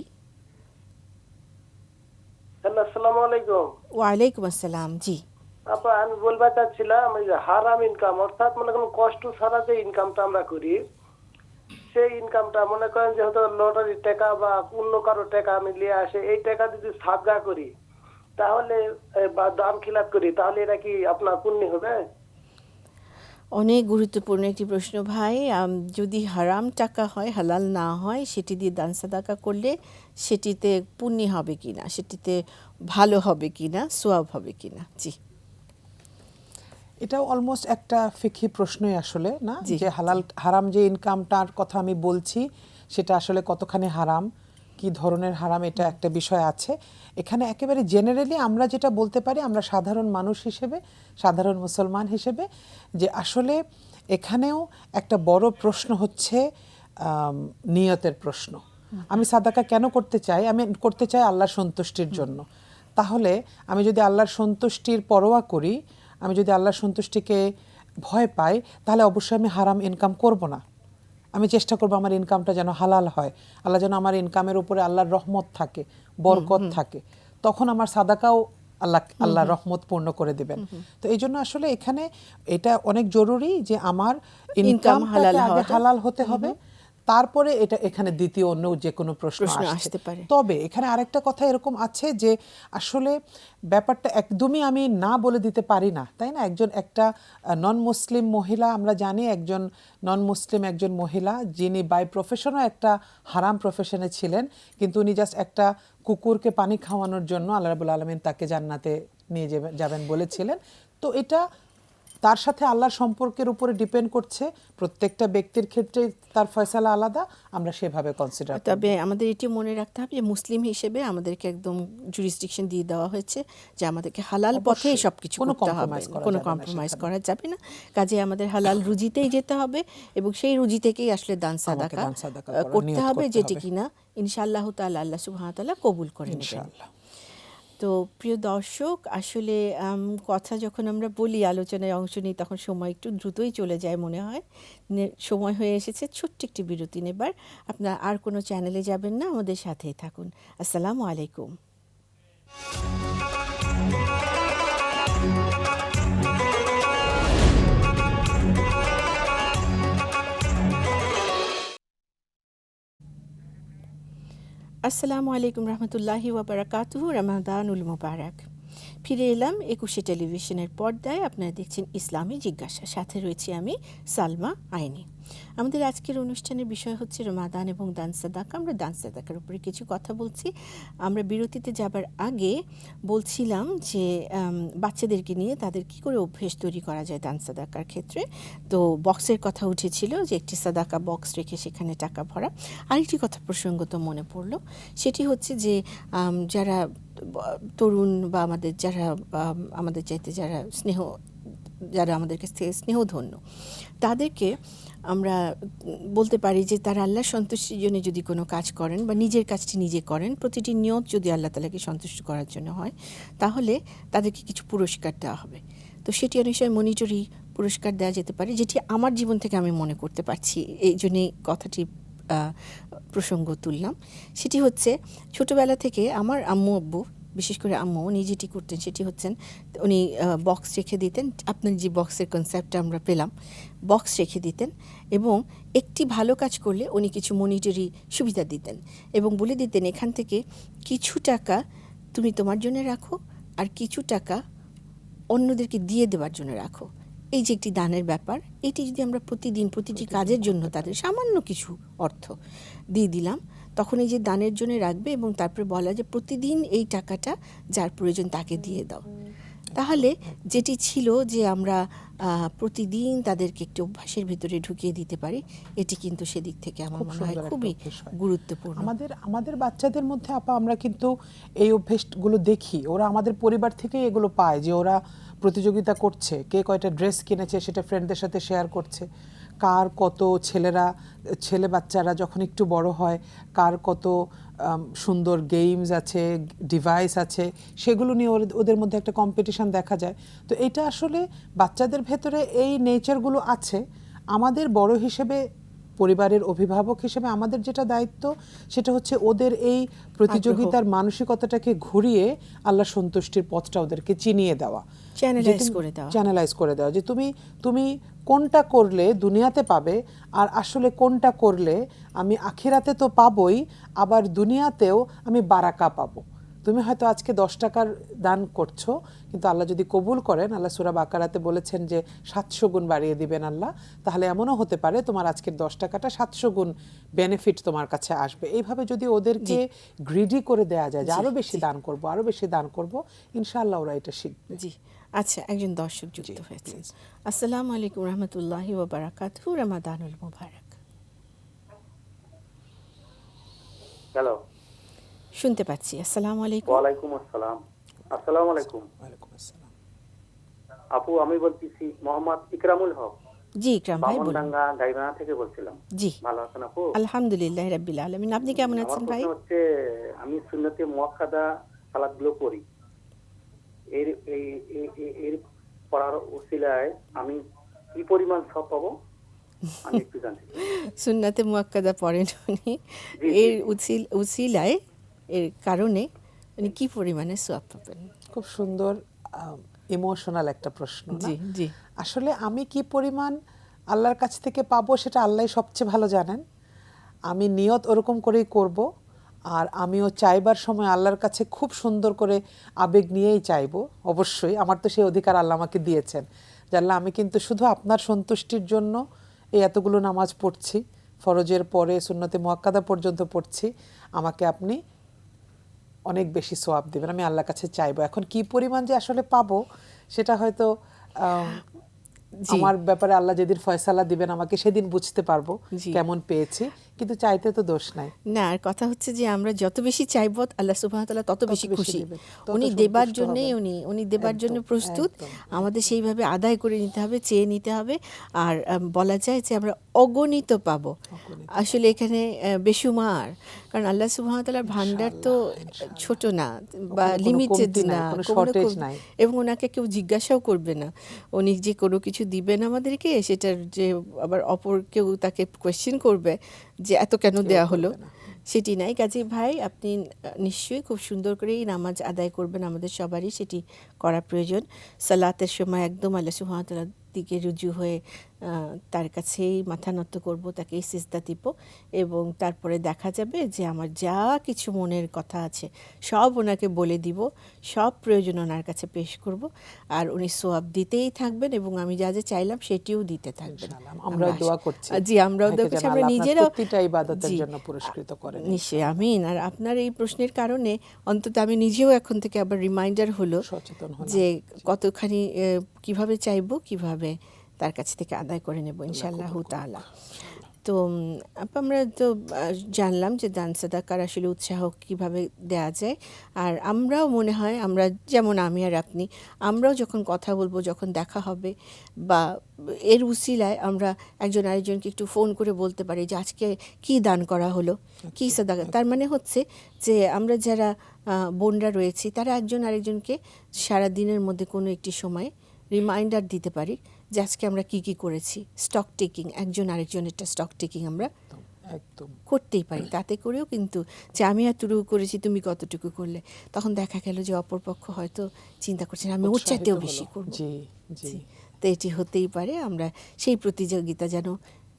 হ্যালো, আসসালামু আলাইকুম। ওয়ালাইকুম আসসালাম। জি, আপা আমি বলতে চাচ্ছিলাম এই যে হারাম ইনকাম, অর্থাৎ মনে করেন কষ্ট ছাড়া যে ইনকামটা আমরা করি, সেই ইনকামটা মনে করেন যে হয়তো লটারির টাকা বা অন্য কারো টাকা আমি নিয়ে আসে, এই টাকা যদি সাদগা করি তাহলে বা দান খিলাত করি, তাহলে এটা কি আপনার পুণ্য হবে? অনেক গুরুত্বপূর্ণ একটি প্রশ্ন ভাই। যদি হারাম টাকা হয়, হালাল না হয়, সেটি দিয়ে দান সাদাকা করলে সেটিতে পুণ্য হবে কিনা, সেটিতে ভালো হবে কিনা, সোয়াব হবে কিনা? জি, এটাও অলমোস্ট একটা ফিকহি প্রশ্নই আসলে, না যে হারাম যে ইনকামটার কথা আমি বলছি সেটা আসলে কতখানি হারাম, কি ধরনের হারাম, এটা একটা বিষয় আছে এখানে। একেবারে জেনারেলি আমরা যেটা বলতে পারি, আমরা সাধারণ মানুষ হিসেবে, সাধারণ মুসলমান হিসেবে, যে আসলে এখানেও একটা বড় প্রশ্ন হচ্ছে নিয়তের প্রশ্ন। আমি সাদাকা কেন করতে চাই? আমি করতে চাই আল্লাহর সন্তুষ্টির জন্য। তাহলে আমি যদি আল্লাহর সন্তুষ্টির পরোয়া করি, আমি যদি আল্লাহর সন্তুষ্টিকে ভয় পাই, তাহলে অবশ্যই আমি হারাম ইনকাম করব না। আমি চেষ্টা করবো আমার ইনকামটা যেন হালাল হয়, আল্লাহ যেন আমার ইনকামের উপরে আল্লাহর রহমত থাকে, বরকত থাকে, তখন আমার সাদাকাও আল্লাহ রহমত পূর্ণ করে দিবেন। তো এই জন্য আসলে এখানে এটা অনেক জরুরি যে আমার ইনকাম হালাল হতে হবে, তারপরে এটা এখানে দ্বিতীয় অন্য যে কোনো প্রশ্ন আসতে পারে। তবে এখানে আরেকটা কথা এরকম আছে যে আসলে ব্যাপারটা একদমই আমি না বলে দিতে পারি না, তাই না? একটা নন মুসলিম মহিলা, আমরা জানি একজন নন মুসলিম একজন মহিলা যিনি বাই প্রফেশনও একটা হারাম প্রফেশনে ছিলেন, কিন্তু উনি জাস্ট একটা কুকুরকে পানি খাওয়ানোর জন্য আল্লাহ রাব্বুল আলামিন তাকে জান্নাতে নিয়ে যাবেন বলেছিলেন। তো এটা তার সাথে আল্লাহর সম্পর্কের উপরে ডিপেন্ড করছে, প্রত্যেকটা ব্যক্তির ক্ষেত্রে তার ফয়সালা আলাদা, আমরা সেভাবে কনসিডার করব। তবে আমাদের এটি মনে রাখতে হবে যে মুসলিম হিসেবে আমাদেরকে একদম জুরিসডিকশন দিয়ে দেওয়া হয়েছে যে আমাদেরকে হালাল পথে সবকিছু করতে হবে, কোনো কম্প্রোমাইজ করা যাবে না। কাজে আমাদের হালাল রুজিতেই যেতে হবে এবং সেই রুজি থেকেই আসলে দান সাদাকা করতে হবে, যেটি কিনা ইনশাআল্লাহ তাআলা আল্লাহ সুবহানাহু ওয়া তাআলা কবুল করে নেবেন। তো প্রিয় দর্শক, আসলে কথা যখন আমরা বলি, আলোচনায় অংশ নিই, তখন সময় একটু দ্রুতই চলে যায় মনে হয়। সময় হয়ে এসেছে ছোট্ট একটি বিরতি নেবার। আপনারা আর কোনো চ্যানেলে যাবেন না, আমাদের সাথেই থাকুন। আসসালামু আলাইকুম। আসসালামু আলাইকুম রহমতুল্লাহি ওয়া বারাকাতুহু। রমাদানুল মুবারক। ফিরে এলাম 21 টেলিভিশনের পর্দায়। আপনারা দেখছেন ইসলামী জিজ্ঞাসা, সাথে রয়েছি আমি সালমা আইনি। আমাদের আজকের অনুষ্ঠানের বিষয় হচ্ছে রমাদান এবং দান সাদাকা। আমরা দান সাদাকার উপরে কিছু কথা বলছি। আমরা বিরতিতে যাবার আগে বলছিলাম যে বাচ্চাদেরকে নিয়ে তাদের কি করে অভ্যেস তৈরি করা যায় দান সাদাকার ক্ষেত্রে। তো বক্সের কথা উঠেছিল যে একটি সাদাকা বক্স রেখে সেখানে টাকা ভরা। আরেকটি কথা প্রসঙ্গত মনে পড়লো, সেটি হচ্ছে যে যারা তরুণ বা আমাদের চাইতে যারা আমাদের কাছ থেকে স্নেহধন্য, তাদেরকে আমরা বলতে পারি যে তারা আল্লাহ সন্তুষ্টির জন্য যদি কোনো কাজ করেন বা নিজের কাজটি নিজে করেন, প্রতিটি নিয়ত যদি আল্লাহ তাআলাকে সন্তুষ্ট করার জন্য হয়, তাহলে তাদেরকে কিছু পুরস্কার দেওয়া হবে। তো সেটি অনুসারে মনিটরি পুরস্কার দেওয়া যেতে পারে, যেটি আমার জীবন থেকে আমি মনে করতে পারছি, এই জন্যই কথাটি প্রসঙ্গ তুললাম। সেটি হচ্ছে ছোটোবেলা থেকে আমার আম্মু আব্বু, বিশেষ করে আম্মু, উনি যেটি করতেন সেটি হচ্ছেন উনি বক্স রেখে দিতেন। আপনার যে বক্সের কনসেপ্টটা আমরা পেলাম, বক্স রেখে দিতেন এবং একটি ভালো কাজ করলে উনি কিছু মনিটরি সুবিধা দিতেন এবং বলে দিতেন এখান থেকে কিছু টাকা তুমি তোমার জন্য রাখো আর কিছু টাকা অন্যদেরকে দিয়ে দেওয়ার জন্য রাখো। এই যে একটি দানের ব্যাপার, এটি যদি আমরা প্রতিদিন প্রতিটি কাজের জন্য তাদের সামান্য কিছু অর্থ দিয়ে দিলাম, তখন এই যে দানের জন্য রাখবে এবং তারপরে বলা যে প্রতিদিন এই টাকাটা যার প্রয়োজন তাকে দিয়ে দাও। তাহলে যেটি ছিল যে আমরা প্রতিদিন তাদেরকে একটি অভ্যাসের ভিতরে ঢুকিয়ে দিতে পারি, এটি কিন্তু সেদিক থেকে আমার মনে হয় খুবই গুরুত্বপূর্ণ। আমাদের বাচ্চাদের মধ্যে আপা আমরা কিন্তু এই অভ্যেসগুলো দেখি, ওরা আমাদের পরিবার থেকে এগুলো পায় যে ওরা প্রতিযোগিতা করছে, কে কয়টা ড্রেস কিনেছে সেটা ফ্রেন্ডদের সাথে শেয়ার করছে, কার কত ছেলে বাচ্চারা যখন একটু বড় হয় কার কত সুন্দর গেমস আছে, ডিভাইস আছে, সেগুলো নিয়ে ওদের মধ্যে একটা কম্পিটিশন দেখা যায়। তো এটা আসলে বাচ্চাদের ভেতরে এই নেচারগুলো আছে। আমাদের বড় হিসেবে, পরিবারের অভিভাবক হিসেবে আমাদের যেটা দায়িত্ব সেটা হচ্ছে ওদের এই প্রতিযোগিতার মানসিকতাটাকে ঘুরিয়ে আল্লাহ সন্তুষ্টির পথটা ওদেরকে চিনিয়ে দেওয়া, চ্যানেলাইজ করে দেওয়া, যে তুমি কোনটা করলে দুনিয়াতে পাবে আর আসলে কোনটা করলে আমি আখিরাতে তো পাবই, আবার দুনিয়াতেও আমি বারাকা পাবো। তুমি হয়তো আজকে 10 টাকার দান করছো, কিন্তু আল্লাহ যদি কবুল করেন, আল্লাহ সূরা বাকারাতে বলেছেন যে 700 গুণ বাড়িয়ে দিবেন আল্লাহ। তাহলে এমনও হতে পারে তোমার আজকের 10 টাকাটা 700 গুণ বেনিফিট তোমার কাছে আসবে। এইভাবে যদি ওদেরকে গ্রিডি করে দেয়া যায় যে আরো বেশি দান করব, আরো বেশি দান করব, ইনশাআল্লাহ ওরা এটা শিখবে। জি, আচ্ছা, একজন দর্শক যুক্ত হয়েছে। আসসালামু আলাইকুম রহমতুল্লাহি ওয়া বারাকাতুহু। রমাদানুল মুবারক। হ্যালো, শুনতে পাচ্ছি। আসসালামু আলাইকুম। ওয়ালাইকুম আসসালাম। আসসালামু আলাইকুম। ওয়ালাইকুম আসসালাম। আপু, আমি বলতেছি মোহাম্মদ ইকরামুল হক, জি ইকরাম ভাই বলুন। বামনডাঙ্গা গাইবান্ধা থেকে বলছিলাম। জি ভালো আছেন আপু? আলহামদুলিল্লাহ রাব্বিল আলামিন। আপনি কেমন আমার আছেন ভাই? প্রশ্ন হচ্ছে, আমি সুন্নতে মুআক্কাদা সালাতগুলো পড়ি, এর এই এই- এই- এর পড়ার ওসিলায় আমি কি পরিমাণ সওয়াব পাবো, আমি একটু জানতে চাই। সুন্নাতে মুআক্কাদা পড়েন উনি, জি, এর জি। উসিলায়, এর কারণে উনি কি পরিমাণে সওয়াব পাবেন? খুব সুন্দর ইমোশনাল একটা প্রশ্ন না? জি জি আসলে আমি কি পরিমাণ আল্লাহর কাছ থেকে পাবো সেটা আল্লাহই সবচেয়ে ভালো জানেন। আমি নিয়ত ওরকম করেই করব, আর আমিও চাইবার সময় আল্লাহর কাছে খুব সুন্দর করে আবেগ নিয়েই চাইবো। অবশ্যই আমার তো সেই অধিকার আল্লাহ আমাকে দিয়েছেন যে আল্লাহ আমি কিন্তু শুধু আপনার সন্তুষ্টির জন্য এই এতগুলো নামাজ পড়ছি, ফরজের পরে সুন্নতে মুআক্কাদা পর্যন্ত পড়ছি, আমাকে আপনি অনেক বেশি সোয়াব দেবেন, আমি আল্লাহর কাছে চাইবো। এখন কি পরিমাণ যে আসলে পাবো সেটা হয়তো জি আমার ব্যাপারে আল্লাহ যেদিন ফয়সালা দিবেন আমাকে সেদিন বুঝতে পারবো জি। কেমন পেয়েছি, কিন্তু চাইতে তো দোষ নাই। না, আর কথা হচ্ছে যে আমরা যত বেশি চাইব আল্লাহ সুবহানাহু ওয়া তাআলা তত বেশি বেশি খুশি। দিবেন, তত উনি সন্তুষ্ট দেবার জন্যই হবেন। উনি দেবার জন্য একদম, প্রস্তুত। একদম, আমাদের সেইভাবে আদায় করে নিতে হবে, চেয়ে নিতে হবে। আর বলা যায় যে আমরা অগণিত পাবো। আসলে এখানে বেশুমার, কারণ আল্লাহ সুবহানাহু ওয়া তাআলার ভান্ডার তো ছোট না বা কোনো লিমিটেড কমতি নাই, না, কোনো কোনো shortage নাই। এবং ওনাকে কেউ জিজ্ঞাসাও করবে না। উনি যে কোনো কিছু দিবেন আমাদেরকে, সেটার যে আবার অপর কেউ তাকে কোয়েশ্চেন করবে যে এত কেন দেয়া হলো, সেটি নাই। কাজী ভাই, আপনি নিশ্চয়ই খুব সুন্দর করে এই নামাজ আদায় করবেন। আমাদের সবারই সেটি করা প্রয়োজন। সালাতের সময় একদম আল্লাহ সুবহানাহু ওয়া তাআলার দিকে রুজু হয়ে তার কাছেই মাথা নত করব, তাকেই সিজদা দিব, এবং তারপরে দেখা যাবে যে আমার যা কিছু মনের কথা আছে সব ওনাকে বলে দিব, সব প্রয়োজন ওনার কাছে পেশ করব, আর উনি সোয়াব দিতেই থাকবেন এবং আমি যা যা চাইলাম সেটিও দিতে থাকবেন। ইনশাআল্লাহ, আমরাও দোয়া করছি। জি, আমরাও দোয়া ভাইকে করছি, যেন আমরা আল্লাহ আপনার নিজেরাও। প্রতিটা ইবাদতের জি, জন্য পুরস্কৃত করেন। নিশ্চয়ই, আমিন। আর আপনার এই প্রশ্নের কারণে অন্তত আমি নিজেও এখন থেকে আবার রিমাইন্ডার হলো সচেতন হলাম। যে কতখানি কিভাবে চাইবো, কিভাবে তার কাছ থেকে আদায় করে নেব ইনশাআল্লাহু তাআলা। তো আমরা তো জানলাম যে দান সাদাকার আসলে উৎসাহ কিভাবে দেয়া যায়। আর আমরাও মনে হয়, আমরা যেমন আমি আর আপনি, আমরাও যখন কথা বলবো, যখন দেখা হবে, বা এর উসিলায় আমরা একজন আরেকজনকে একটু ফোন করে বলতে পারি যে আজকে কি দান করা হলো, কি সাদাকা। তার মানে হচ্ছে যে আমরা যারা বোনরা রয়েছি তারা একজন আরেকজনকে সারা দিনের মধ্যে কোনো একটি সময় রিমাইন্ডার দিতে পারি যে আজকে আমরা কি কি করেছি। স্টক টেকিং, একজন আরেকজনেরটা স্টক টেকিং আমরা একদম করতেই পারি। তাতে করেও কিন্তু যে আমি এতটুকু করেছি, তুমি কতটুকু করলে, তখন দেখা গেল যে অপরপক্ষ হয়তো চিন্তা করছেন আমি ওর চাইতেও বেশি করব। জি জি। তো এটি হতেই পারে। আমরা সেই প্রতিযোগিতা যেন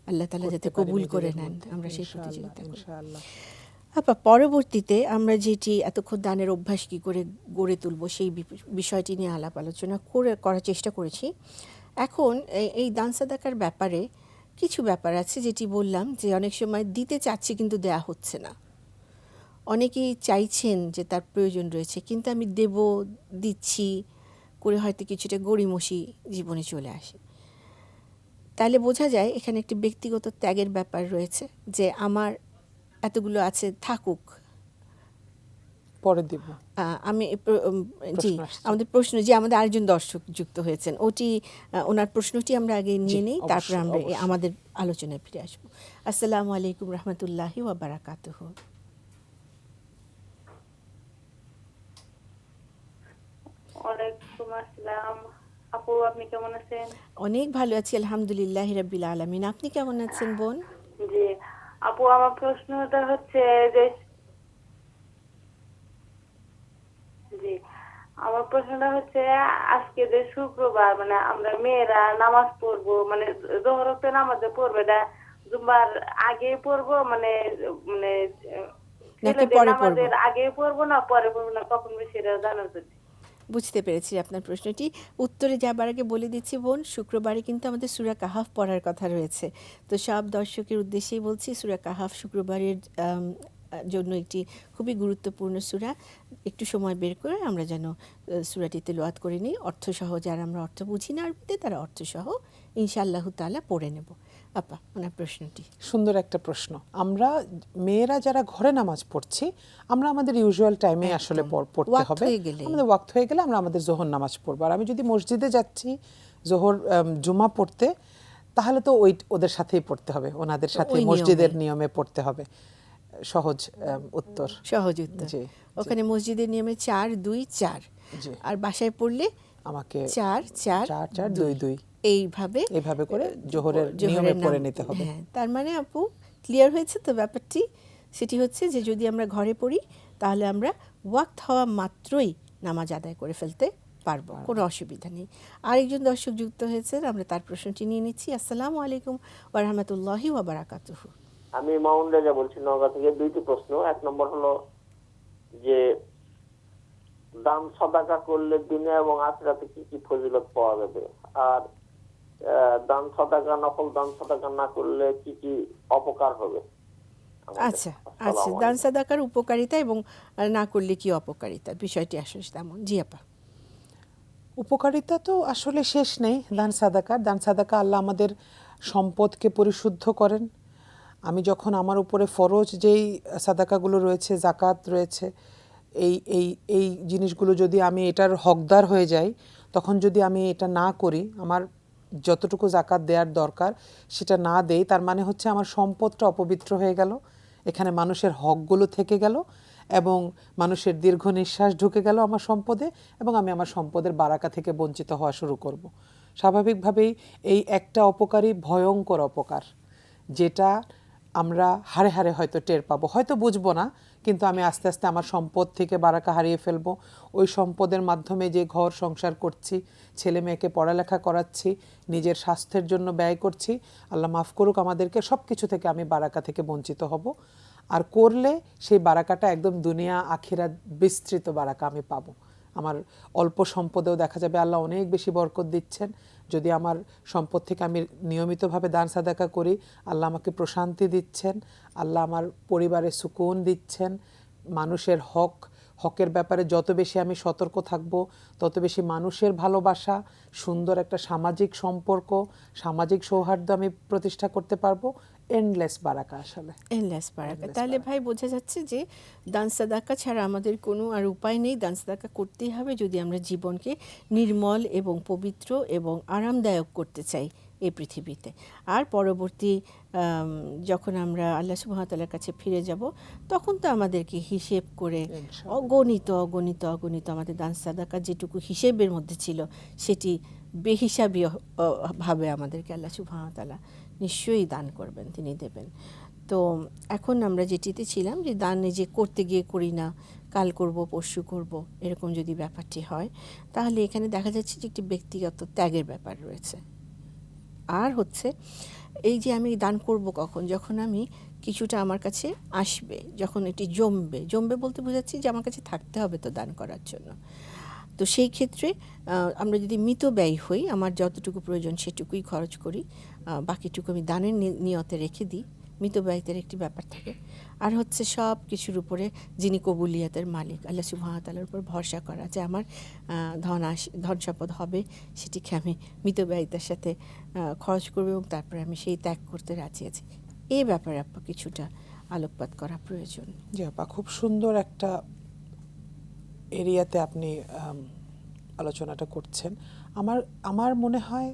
আল্লাহ তাআলা যাতে কবুল করে নেন, আমরা সেই প্রতিযোগিতা করি। ইনশাআল্লাহ। আপা, পরবর্তীতে আমরা যেটি এতক্ষণ দানের অভ্যাস কী করে গড়ে তুলব সেই বিষয়টি নিয়ে আলাপ আলোচনা করার চেষ্টা করেছি। এখন এই দান সাদাকার ব্যাপারে কিছু ব্যাপার আছে, যেটি বললাম যে অনেক সময় দিতে চাচ্ছি কিন্তু দেয়া হচ্ছে না। অনেকেই চাইছেন যে তার প্রয়োজন রয়েছে, কিন্তু আমি দিচ্ছি করে হয়তো কিছুটা গড়িমসি জীবনে চলে আসে। তাহলে বোঝা যায় এখানে একটি ব্যক্তিগত ত্যাগের ব্যাপার রয়েছে, যে আমার এতগুলো আছে, থাকুক, পরে দিব। আমি জি, প্রশ্ন আসছে। আমাদের প্রশ্ন, যে আমাদের আরেকজন দর্শক যুক্ত হয়েছেন, ওটি ওনার প্রশ্নটি আমরা আগে নিয়ে জি, নিই, অবশ্যই, তারপরে আমরা অবশ্যই। আমাদের আলোচনায় ফিরে আসবো। আসসালামু আলাইকুম রহমতুল্লাহি ওয়া বারাকাতুহু। ওয়ালাইকুম আসসালাম। আপু, আপনি কেমন আছেন? অনেক ভালো আছি আলহামদুলিল্লাহ রাব্বিল আলামিন। আপনি কেমন আছেন বোন? জি আপু, আমার প্রশ্নটা হচ্ছে যে জি আমার প্রশ্নটা হচ্ছে আজকে যে শুক্রবার, মানে আমরা মেয়েরা নামাজ পড়বো, মানে জোহর ওয়াক্তে নামাজে পড়বে, এটা জুম্মার আগে পড়বো, মানে মানে নাকি ছেলেদের পরে পড়বো? নামাজের আগে পড়বো না পরে পড়বো, না কখন সেটা জানার জন্য। বুঝতে পেরেছি আপনার প্রশ্নটি। উত্তরে যাবার আগে বলে দিচ্ছি বোন, শুক্রবারে কিন্তু আমাদের সূরা কাহাফ পড়ার কথা রয়েছে। তো সব দর্শকের উদ্দেশ্যেই বলছি, সূরা কাহাফ শুক্রবারের জন্য একটি খুবই গুরুত্বপূর্ণ সূরা। একটু সময় বের করে আমরা যেন সূরাটি তেলাওয়াত করে নিই, অর্থসহ। যারা আমরা অর্থ বুঝি না আরবিতে, তারা অর্থসহ ইনশাআল্লাহু তাআলা পড়ে নেব। আপা ওনার প্রশ্নটি। সুন্দর একটা প্রশ্ন। আমরা মেয়েরা যারা ঘরে নামাজ পড়ছি, আমরা আমাদের ইউজুয়াল টাইমে আসলে পড়তে ওয়াক্ত হবে। হয়ে গেলেই। আমাদের ওয়াক্ত হয়ে গেলে আমরা আমাদের জোহর নামাজ পড়বো। আর আমি যদি মসজিদে যাচ্ছি জোহর জুমা পড়তে, তাহলে তো ওদের সাথেই পড়তে হবে, ওনাদের সাথে ওই নিয়মে। মসজিদের নিয়মে পড়তে হবে। সহজ উত্তর। সহজ উত্তর। জি, ওখানে মসজিদের নিয়মে 4-2-4, জি। আর বাসায় পড়লে আমাকে 4-4-2 এইভাবে করে জোহরের নিয়মে পড়ে নিতে হবে। হ্যাঁ, তার মানে আপু ক্লিয়ার হয়েছে তো ব্যাপারটি? সেটি হচ্ছে যে যদি আমরা ঘরে পড়ি তাহলে আমরা ওয়াক্ত হওয়া মাত্রই নামাজ আদায় করে ফেলতে পারবো, কোনো অসুবিধা নেই। আরেকজন দর্শক যুক্ত হয়েছে, আমরা তার প্রশ্নটি নিয়ে নিচ্ছি। আসসালামু আলাইকুম ওয়া রাহমাতুল্লাহি ওয়া বারাকাতুহু। আমি মামুন রাজা বলছি নওগাঁ থেকে। দুইটি প্রশ্ন। এক নম্বর হলো যে দান সাদাকা করলে দুনিয়া এবং আখিরাতে কি কি ফজিলত পাওয়া যাবে, আর দান সাদাকা, নকল দান সাদাকা না করলে কি কি অপকার হবে? আচ্ছা, দান সাদাকার উপকারিতা এবং না করলে কি অপকারিতা, বিষয়টি আসলে তেমন। জি আপা। উপকারিতা তো আসলে শেষ নেই দান সাদাকার। দান সাদাকা আল্লাহ আমাদের সম্পদকে পরিশুদ্ধ করেন। আমি যখন আমার উপরে ফরজ যেই সাদাকাগুলো রয়েছে, জাকাত রয়েছে, এই এই এই জিনিসগুলো যদি আমি এটার হকদার হয়ে যাই, তখন যদি আমি এটা না করি, আমার যতটুকু জাকাত দেওয়ার দরকার সেটা না দেই, তার মানে হচ্ছে আমার সম্পদটা অপবিত্র হয়ে গেল, এখানে মানুষের হকগুলো থেকে গেল এবং মানুষের দীর্ঘ নিঃশ্বাস ঢুকে গেল আমার সম্পদে, এবং আমি আমার সম্পদের বারাকা থেকে বঞ্চিত হওয়া শুরু করব। স্বাভাবিকভাবেই এই একটা অপকারী ভয়ঙ্কর অপকার, যেটা আমরা হারে হারে হয়তো টের পাবো, হয়তো বুঝবো না, কিন্তু আমি আস্তে আস্তে আমার সম্পদ থেকে বারাকা হারিয়ে ফেলবো। ওই সম্পদের মাধ্যমে যে ঘর সংসার করছি, ছেলে মেয়েকে পড়ালেখা করাচ্ছি, নিজের স্বাস্থ্যের জন্য ব্যয় করছি, আল্লাহ মাফ করুক আমাদেরকে, সব কিছু থেকে আমি বারাকা থেকে বঞ্চিত হব। আর করলে সেই বারাকাটা একদম দুনিয়া আখিরাত বিস্তৃত বারাকা আমি পাবো। আমার অল্প সম্পদেও দেখা যাবে আল্লাহ অনেক বেশি বরকত দিচ্ছেন। যদি আমার সম্পদ থেকে আমি নিয়মিতভাবে দান সাদাকা করি, আল্লাহ আমাকে প্রশান্তি দিচ্ছেন, আল্লাহ আমার পরিবারে সুকুন দিচ্ছেন। মানুষের হকের ব্যাপারে যত বেশি আমি সতর্ক থাকব, তত বেশি মানুষের ভালোবাসা, সুন্দর একটা সামাজিক সম্পর্ক, সামাজিক সৌহার্দ্য আমি প্রতিষ্ঠা করতে পারবো। এন্ডলেস বারাকা, আসলে এন্ডলেস বারাকা। তাহলে ভাই বোঝা যাচ্ছে যে দান সাদাকা ছাড়া আমাদের কোনো আর উপায় নেই, দান সাদাকা করতেই হবে যদি আমরা জীবনকে নির্মল এবং পবিত্র এবং আরামদায়ক করতে চাই এই পৃথিবীতে। আর পরবর্তী যখন আমরা আল্লাহ সুবহানাহু ওয়া তাআলার কাছে ফিরে যাব, তখন তো আমাদেরকে হিসেব করে অগণিত অগণিত অগণিত আমাদের দান সাদাকা যেটুকু হিসেবের মধ্যে ছিল সেটি বেহিসাবি ভাবে আমাদেরকে আল্লাহ সুবহানাহু ওয়া তাআলা নিশ্চয়ই দান করবেন, তিনি দেবেন। তো এখন আমরা যেটিতে ছিলাম যে দান যে করতে গিয়ে করি না, কাল করব পরশু করব, এরকম যদি ব্যাপারটি হয়, তাহলে এখানে দেখা যাচ্ছে যে একটি ব্যক্তিগত ত্যাগের ব্যাপার রয়েছে। আর হচ্ছে এই যে আমি দান করব কখন, যখন আমি কিছুটা আমার কাছে আসবে, যখন এটি জমবে বলতে বোঝাচ্ছি যে আমার কাছে থাকতে হবে তো দান করার জন্য। তো সেই ক্ষেত্রে আমরা যদি মিতব্যয়ী হই, আমার যতটুকু প্রয়োজন সেটুকুই খরচ করি, বাকিটুকু আমি দানের নিয়তে রেখে দিই, মিতব্যয়িতার একটি ব্যাপার থাকে। আর হচ্ছে সব কিছুর উপরে যিনি কবুলিয়াতের মালিক আল্লাহ সুবহানাহু ওয়া তাআলার উপর ভরসা করা, যে আমার ধন সম্পদ হবে, সেটিকে আমি মিতব্যয়িতার সাথে খরচ করব এবং তারপরে আমি সেই ত্যাগ করতে রাজি আছি। এই ব্যাপারে আপা কিছুটা আলোকপাত করা প্রয়োজন। জি আপা, খুব সুন্দর একটা এরিয়াতে আপনি আলোচনাটা করছেন। আমার মনে হয়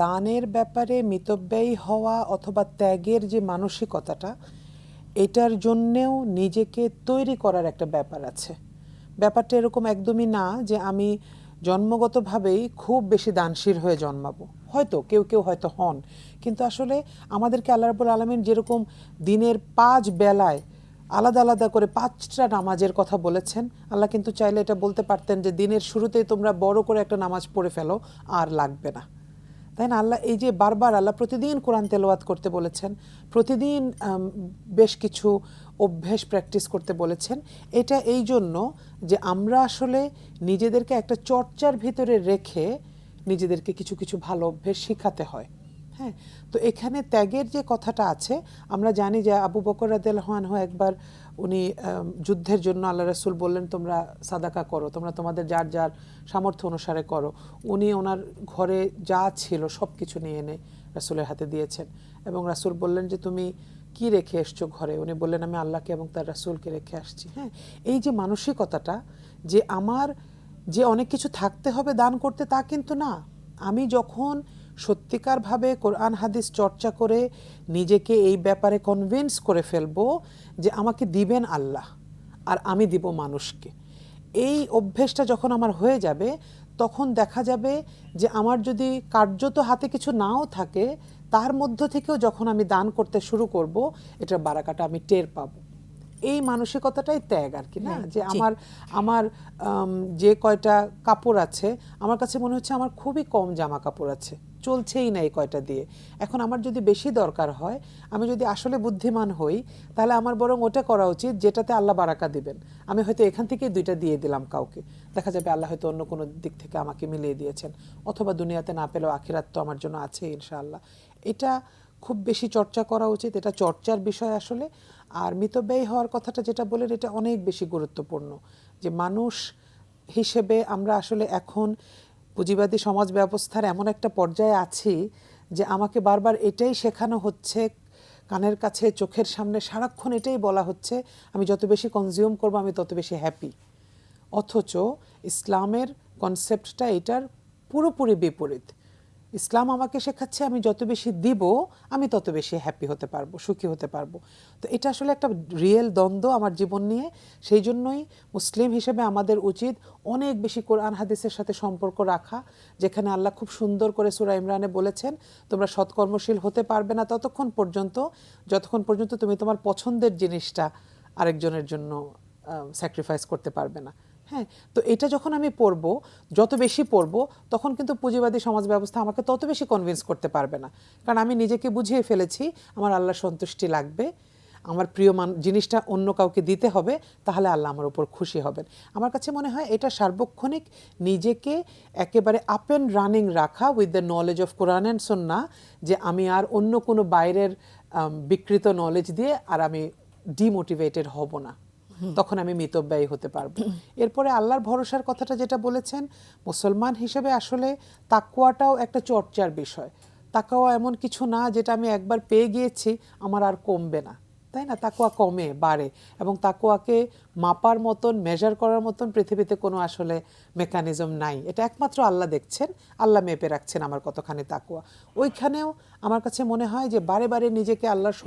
দানের ব্যাপারে মিতব্যয়ী হওয়া অথবা ত্যাগের যে মানসিকতাটা, এটার জন্যেও নিজেকে তৈরি করার একটা ব্যাপার আছে। ব্যাপারটা এরকম একদমই না যে আমি জন্মগতভাবেই খুব বেশি দানশীল হয়ে জন্মাবো। হয়তো কেউ হয়তো হন, কিন্তু আসলে আমাদেরকে আল্লাহ রাব্বুল আলামিন যেরকম দিনের 5 বেলায় আলাদা আলাদা করে 5টা নামাজের কথা বলেছেন, আল্লাহ কিন্তু চাইলে এটা বলতে পারতেন যে দিনের শুরুতেই তোমরা বড় করে একটা নামাজ পড়ে ফেলো, আর লাগবে না। তাই না? আল্লাহ এই যে বারবার আল্লাহ প্রতিদিন কোরআন তেলাওয়াত করতে বলেছেন, প্রতিদিন বেশ কিছু অভ্যেস প্র্যাকটিস করতে বলেছেন। এটা এই জন্য যে আমরা আসলে নিজেদেরকে একটা চর্চার ভিতরে রেখে নিজেদেরকে কিছু কিছু ভালো অভ্যেস শিখাতে হয়। হ্যাঁ, তো এখানে ত্যাগের যে কথাটা আছে, আমরা জানি যে আবু বকর রাদিয়াল্লাহু আনহু একবার উনি যুদ্ধের জন্য আল্লাহ রাসূল বললেন তোমরা সাদাকা করো, তোমরা তোমাদের যার যার সামর্থ্য অনুসারে করো। উনি ওনার ঘরে যা ছিল সব কিছু নিয়ে এনে রাসূলের হাতে দিয়েছেন এবং রাসূল বললেন যে তুমি কি রেখে এসছো ঘরে? উনি বললেন আমি আল্লাহকে এবং তার রাসূলকে রেখে আসছি। হ্যাঁ, এই যে মানসিকতাটা যে আমার যে অনেক কিছু থাকতে হবে দান করতে, তা কিন্তু না। আমি যখন সত্যিকারভাবে কোরআন হাদিস চর্চা করে নিজেকে এই ব্যাপারে কনভিন্স করে ফেলবো যে আমাকে দিবেন আল্লাহ আর আমি দিব মানুষকে, এই অভ্যেসটা যখন আমার হয়ে যাবে তখন দেখা যাবে যে আমার যদি কার্যত হাতে কিছু নাও থাকে, তার মধ্য থেকেও যখন আমি দান করতে শুরু করব, এটার বারাকাটা আমি টের পাবো। এই মানসিকতাটাই ত্যাগ আর কি, না? যে আমার আমার যে কয়টা কাপড় আছে, আমার কাছে মনে হচ্ছে আমার খুবই কম জামা কাপড় আছে, চলছেই না এই কয়টা দিয়ে। এখন আমার যদি বেশি দরকার হয়, আমি যদি আসলে বুদ্ধিমান হই, তাহলে আমার বরং ওটা করা উচিত যেটাতে আল্লাহ বারাকা দিবেন। আমি হয়তো এখান থেকেই 2টা দিয়ে দিলাম কাউকে, দেখা যাবে আল্লাহ হয়তো অন্য কোনো দিক থেকে আমাকে মিলিয়ে দিয়েছেন, অথবা দুনিয়াতে না পেলেও আখিরাত তো আমার জন্য আছে ইনশাআল্লাহ। এটা খুব বেশি চর্চা করা উচিত, এটা চর্চার বিষয় আসলে। আর মিতব্যয়ী হওয়ার কথাটা যেটা বলেন, এটা অনেক বেশি গুরুত্বপূর্ণ। যে মানুষ হিসেবে আমরা আসলে এখন পুঁজিবাদী সমাজ ব্যবস্থার এমন একটা পর্যায়ে আছি যে আমাকে বারবার এটাই শেখানো হচ্ছে, কানের কাছে চোখের সামনে সারাক্ষণ এটাই বলা হচ্ছে, আমি যত বেশি কনজিউম করব আমি তত বেশি হ্যাপি। অথচ ইসলামের কনসেপ্টটা এটার পুরোপুরি বিপরীত। ইসলাম আমাকে শেখাচ্ছে আমি যত বেশি দিব আমি তত বেশি হ্যাপি হতে পারবো, সুখী হতে পারবো। তো এটা আসলে একটা রিয়েল দ্বন্দ্ব আমার জীবন নিয়ে। সেই জন্যই মুসলিম হিসেবে আমাদের উচিত অনেক বেশি কোরআন হাদিসের সাথে সম্পর্ক রাখা, যেখানে আল্লাহ খুব সুন্দর করে সূরা ইমরানে বলেছেন তোমরা সৎকর্মশীল হতে পারবে না ততক্ষণ পর্যন্ত যতক্ষণ পর্যন্ত তুমি তোমার পছন্দের জিনিসটা আরেকজনের জন্য স্যাক্রিফাইস করতে পারবে না। হ্যাঁ, তো এটা যখন আমি পড়বো, যত বেশি পড়বো, তখন কিন্তু পুঁজিবাদী সমাজ ব্যবস্থা আমাকে তত বেশি কনভিন্স করতে পারবে না। কারণ আমি নিজেকে বুঝিয়ে ফেলেছি আমার আল্লাহ সন্তুষ্টি লাগবে, আমার প্রিয় জিনিসটা অন্য কাউকে দিতে হবে, তাহলে আল্লাহ আমার উপর খুশি হবেন। আমার কাছে মনে হয় এটা সার্বক্ষণিক নিজেকে একেবারে আপ অ্যান্ড রানিং রাখা with the knowledge of Quran and সুন্নাহ, যে আমি আর অন্য কোনো বাইরের বিকৃত নলেজ দিয়ে আর আমি ডিমোটিভেটেড হব না, তখন আমি মিতব্যয়ী হতে পারবো। এরপরে আল্লাহর ভরসার কথাটা যেটা বলেছেন, মুসলমান হিসেবে আসলে তাকওয়াটাও একটা চর্চার বিষয়। তাকওয়া এমন কিছু না যেটা আমি একবার পেয়ে গিয়েছি আমার আর কমবে না, তাই না? তাকওয়া কমে বাড়ে, এবং তাকওয়াকে মাপার মতন, মেজার করার মতন পৃথিবীতে কোনো আসলে মেকানিজম নাই। এটা একমাত্র আল্লাহ দেখছেন, আল্লাহ মেপে রাখছেন আমার কতখানি তাকওয়া। ওইখানেও আমার কাছে মনে হয় যে বারে বারে নিজেকে আল্লাহর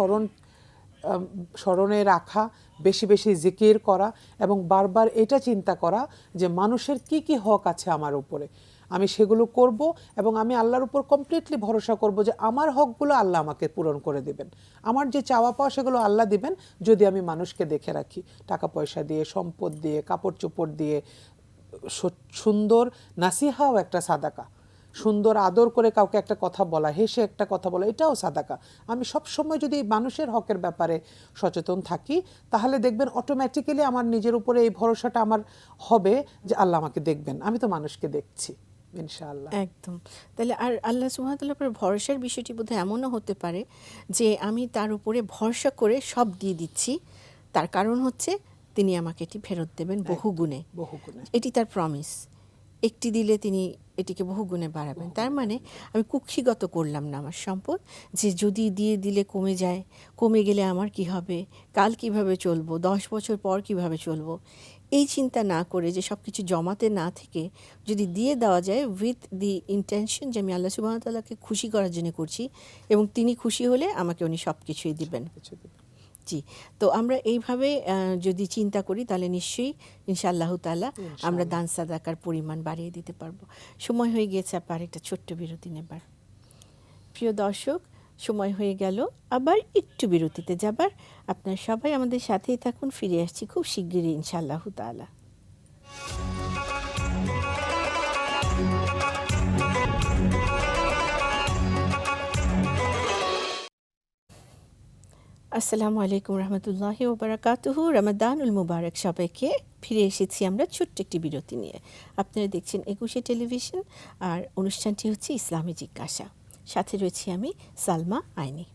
স্মরণে রাখা, বেশি বেশি জিকির করা, এবং বারবার এটা চিন্তা করা যে মানুষের কি কি হক আছে আমার উপরে, আমি সেগুলো করব, এবং আমি আল্লাহর উপর কমপ্লিটলি ভরসা করব যে আমার হকগুলো আল্লাহ আমাকে পূরণ করে দিবেন। আমার যে চাওয়া পাওয়া সেগুলো আল্লাহ দিবেন, যদি আমি মানুষকে দেখে রাখি, টাকা পয়সা দিয়ে, সম্পদ দিয়ে, কাপড় চোপড় দিয়ে। সুন্দর নাসিহাও একটা সাদাকা, সুন্দর আদর করে কাউকে একটা কথা বলা, হেসে একটা কথা বলা, এটাও সাদাকা। আমি সব সময় যদি মানুষের হকের ব্যাপারে সচেতন থাকি, তাহলে দেখবেন অটোমেটিক্যালি আমার নিজের উপরে এই ভরসাটা আমার হবে যে আল্লাহ আমাকে দেখবেন, আমি তো মানুষকে দেখছি ইনশাআল্লাহ। একদম। তাহলে আর আল্লাহ সুবহানাহু ওয়া তাআলার উপর ভরসার বিষয়টি বোধহয় এমনও হতে পারে যে আমি তার উপরে ভরসা করে সব দিয়ে দিচ্ছি, তার কারণ হচ্ছে তিনি আমাকে এটি ফেরত দেবেন বহুগুণে। বহুগুণে এটি তার প্রমিস। একটি দিলে তিনি এটিকে বহুগুণে বাড়াবেন। তার মানে আমি কুক্ষিগত করলাম না আমার সম্পদ, যে যদি দিয়ে দিলে কমে যায়, কমে গেলে আমার কি হবে, কাল কিভাবে চলবো, 10 বছর পর কিভাবে চলবো, এই চিন্তা না করে, যে সব কিছু জমাতে না থেকে যদি দিয়ে দেওয়া যায় উইথ দি ইন্টেনশন যে আমি আল্লাহ সুবহানাহু ওয়া তাআলাকে খুশি করার জন্য করছি, এবং তিনি খুশি হলে আমাকে উনি সব কিছুই দিবেন। জি, তো আমরা এইভাবে যদি চিন্তা করি, তাহলে নিশ্চয়ই ইনশাআল্লাহ তাআলা আমরা দান সাদাকার পরিমাণ বাড়িয়ে দিতে পারবো। সময় হয়ে গিয়েছে আবার একটা ছোট্ট বিরতি নেবার। প্রিয় দর্শক, সময় হয়ে গেল আবার একটু বিরতিতে যাবার। আপনারা সবাই আমাদের সাথেই থাকুন, ফিরে আসছি খুব শিগগিরই ইনশাআল্লাহ তাআলা। আসসালামু আলাইকুম রহমতুল্লাহি ওয়া বারাকাতুহু। রমাদানুল মুবারক সবাইকে। ফিরে এসেছি আমরা ছোট্ট একটি বিরতি নিয়ে। আপনারা দেখছেন 21 টেলিভিশন, আর অনুষ্ঠানটি হচ্ছে ইসলামী জিজ্ঞাসা। সাথে রয়েছি আমি সালমা আইনি।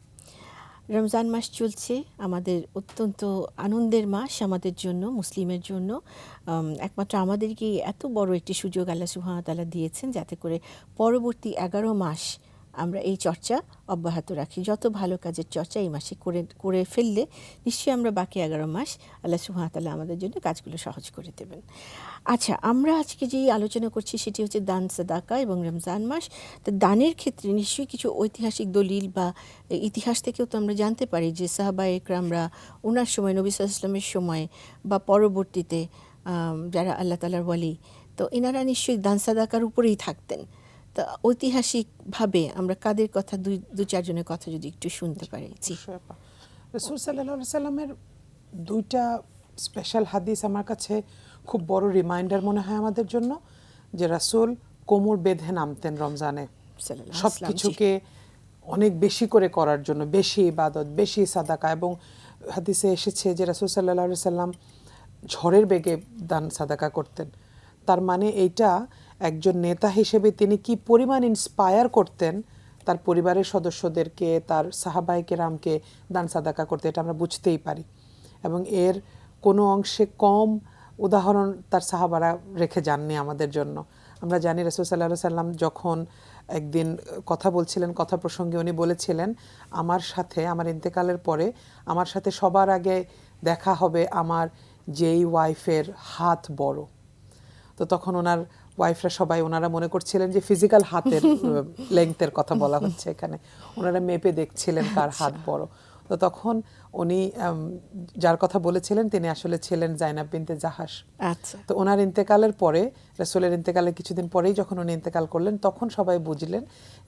রমজান মাস চলছে, আমাদের অত্যন্ত আনন্দের মাস আমাদের জন্য, মুসলিমের জন্য। একমাত্র আমাদেরকে এত বড় একটি সুযোগ আল্লাহ সুবহানাহু ওয়া তাআলা দিয়েছেন, যাতে করে পরবর্তী 11 মাস আমরা এই চর্চা অব্যাহত রাখি। যত ভালো কাজের চর্চা এই মাসে করে ফেললে নিশ্চয়ই আমরা বাকি 11 মাস আল্লাহ সুবহানাহু ওয়া তাআলা আমাদের জন্য কাজগুলো সহজ করে দেবেন। আচ্ছা, আমরা আজকে যেই আলোচনা করছি সেটি হচ্ছে দান সাদাকা এবং রমজান মাস। তো দানের ক্ষেত্রে নিশ্চয়ই কিছু ঐতিহাসিক দলিল বা ইতিহাস থেকেও তো আমরা জানতে পারি যে সাহাবায়ে কেরামরা ওনার সময়, নবী সাল্লাল্লাহু আলাইহি ওয়াসাল্লামের সময় বা পরবর্তীতে যারা আল্লাহ তাআলার ওয়ালি, তো এনারা নিশ্চয়ই দান সাদাকার উপরেই থাকতেন। তা ঐতিহাসিকভাবে আমরা কাদের কথা দু চারজনের কথা যদি একটু শুনতে পারি। জি, রাসূল সাল্লাল্লাহু আলাইহি সাল্লামের 2টা স্পেশাল হাদিস আমার কাছে খুব বড় রিমাইন্ডার মনে হয় আমাদের জন্য, যে রাসূল কোমর বেঁধে নামতেন রমজানে সব কিছুকে অনেক বেশি করে করার জন্য, বেশি ইবাদত, বেশি সাদাকা। এবং হাদিসে এসেছে যে রাসূল সাল্লাল্লাহু আলাইহি সাল্লাম ঝড়ের বেগে দান সাদাকা করতেন। তার মানে এইটা একজন নেতা হিসেবে তিনি কি পরিমাণ ইন্সপায়ার করতেন তার পরিবারের সদস্যদেরকে, তার সাহাবায়ে কেরামকে দান সাদাকা করতে, এটা আমরা বুঝতেই পারি। এবং এর কোনো অংশে কম উদাহরণ তার সাহাবারা রেখে যাননি আমাদের জন্য। আমরা জানি রাসূল সাল্লাল্লাহু আলাইহি সাল্লাম যখন একদিন কথা বলছিলেন, কথা প্রসঙ্গে উনি বলেছিলেন, আমার সাথে, আমার ইন্তেকালের পরে আমার সাথে সবার আগে দেখা হবে আমার যেই ওয়াইফের হাত বড়। তো তখন ওনার ওয়াইফরা সবাই ওনারা মনে করছিলেন যে ফিজিক্যাল হাতের লেংথের কথা বলা হচ্ছে এখানে, ওনারা মেপে দেখছিলেন কার হাত বড়। তো তখন উনি যার কথা বলেছিলেন তিনি আসলে ছিলেন জাইনাব বিনতে জাহাশ। আচ্ছা, তো ওনার ইন্তেকালের পরে, রাসূলের ইন্তেকালের কিছুদিন পরেই যখন উনি ইন্তেকাল করলেন, তখন সবাই বুঝলেন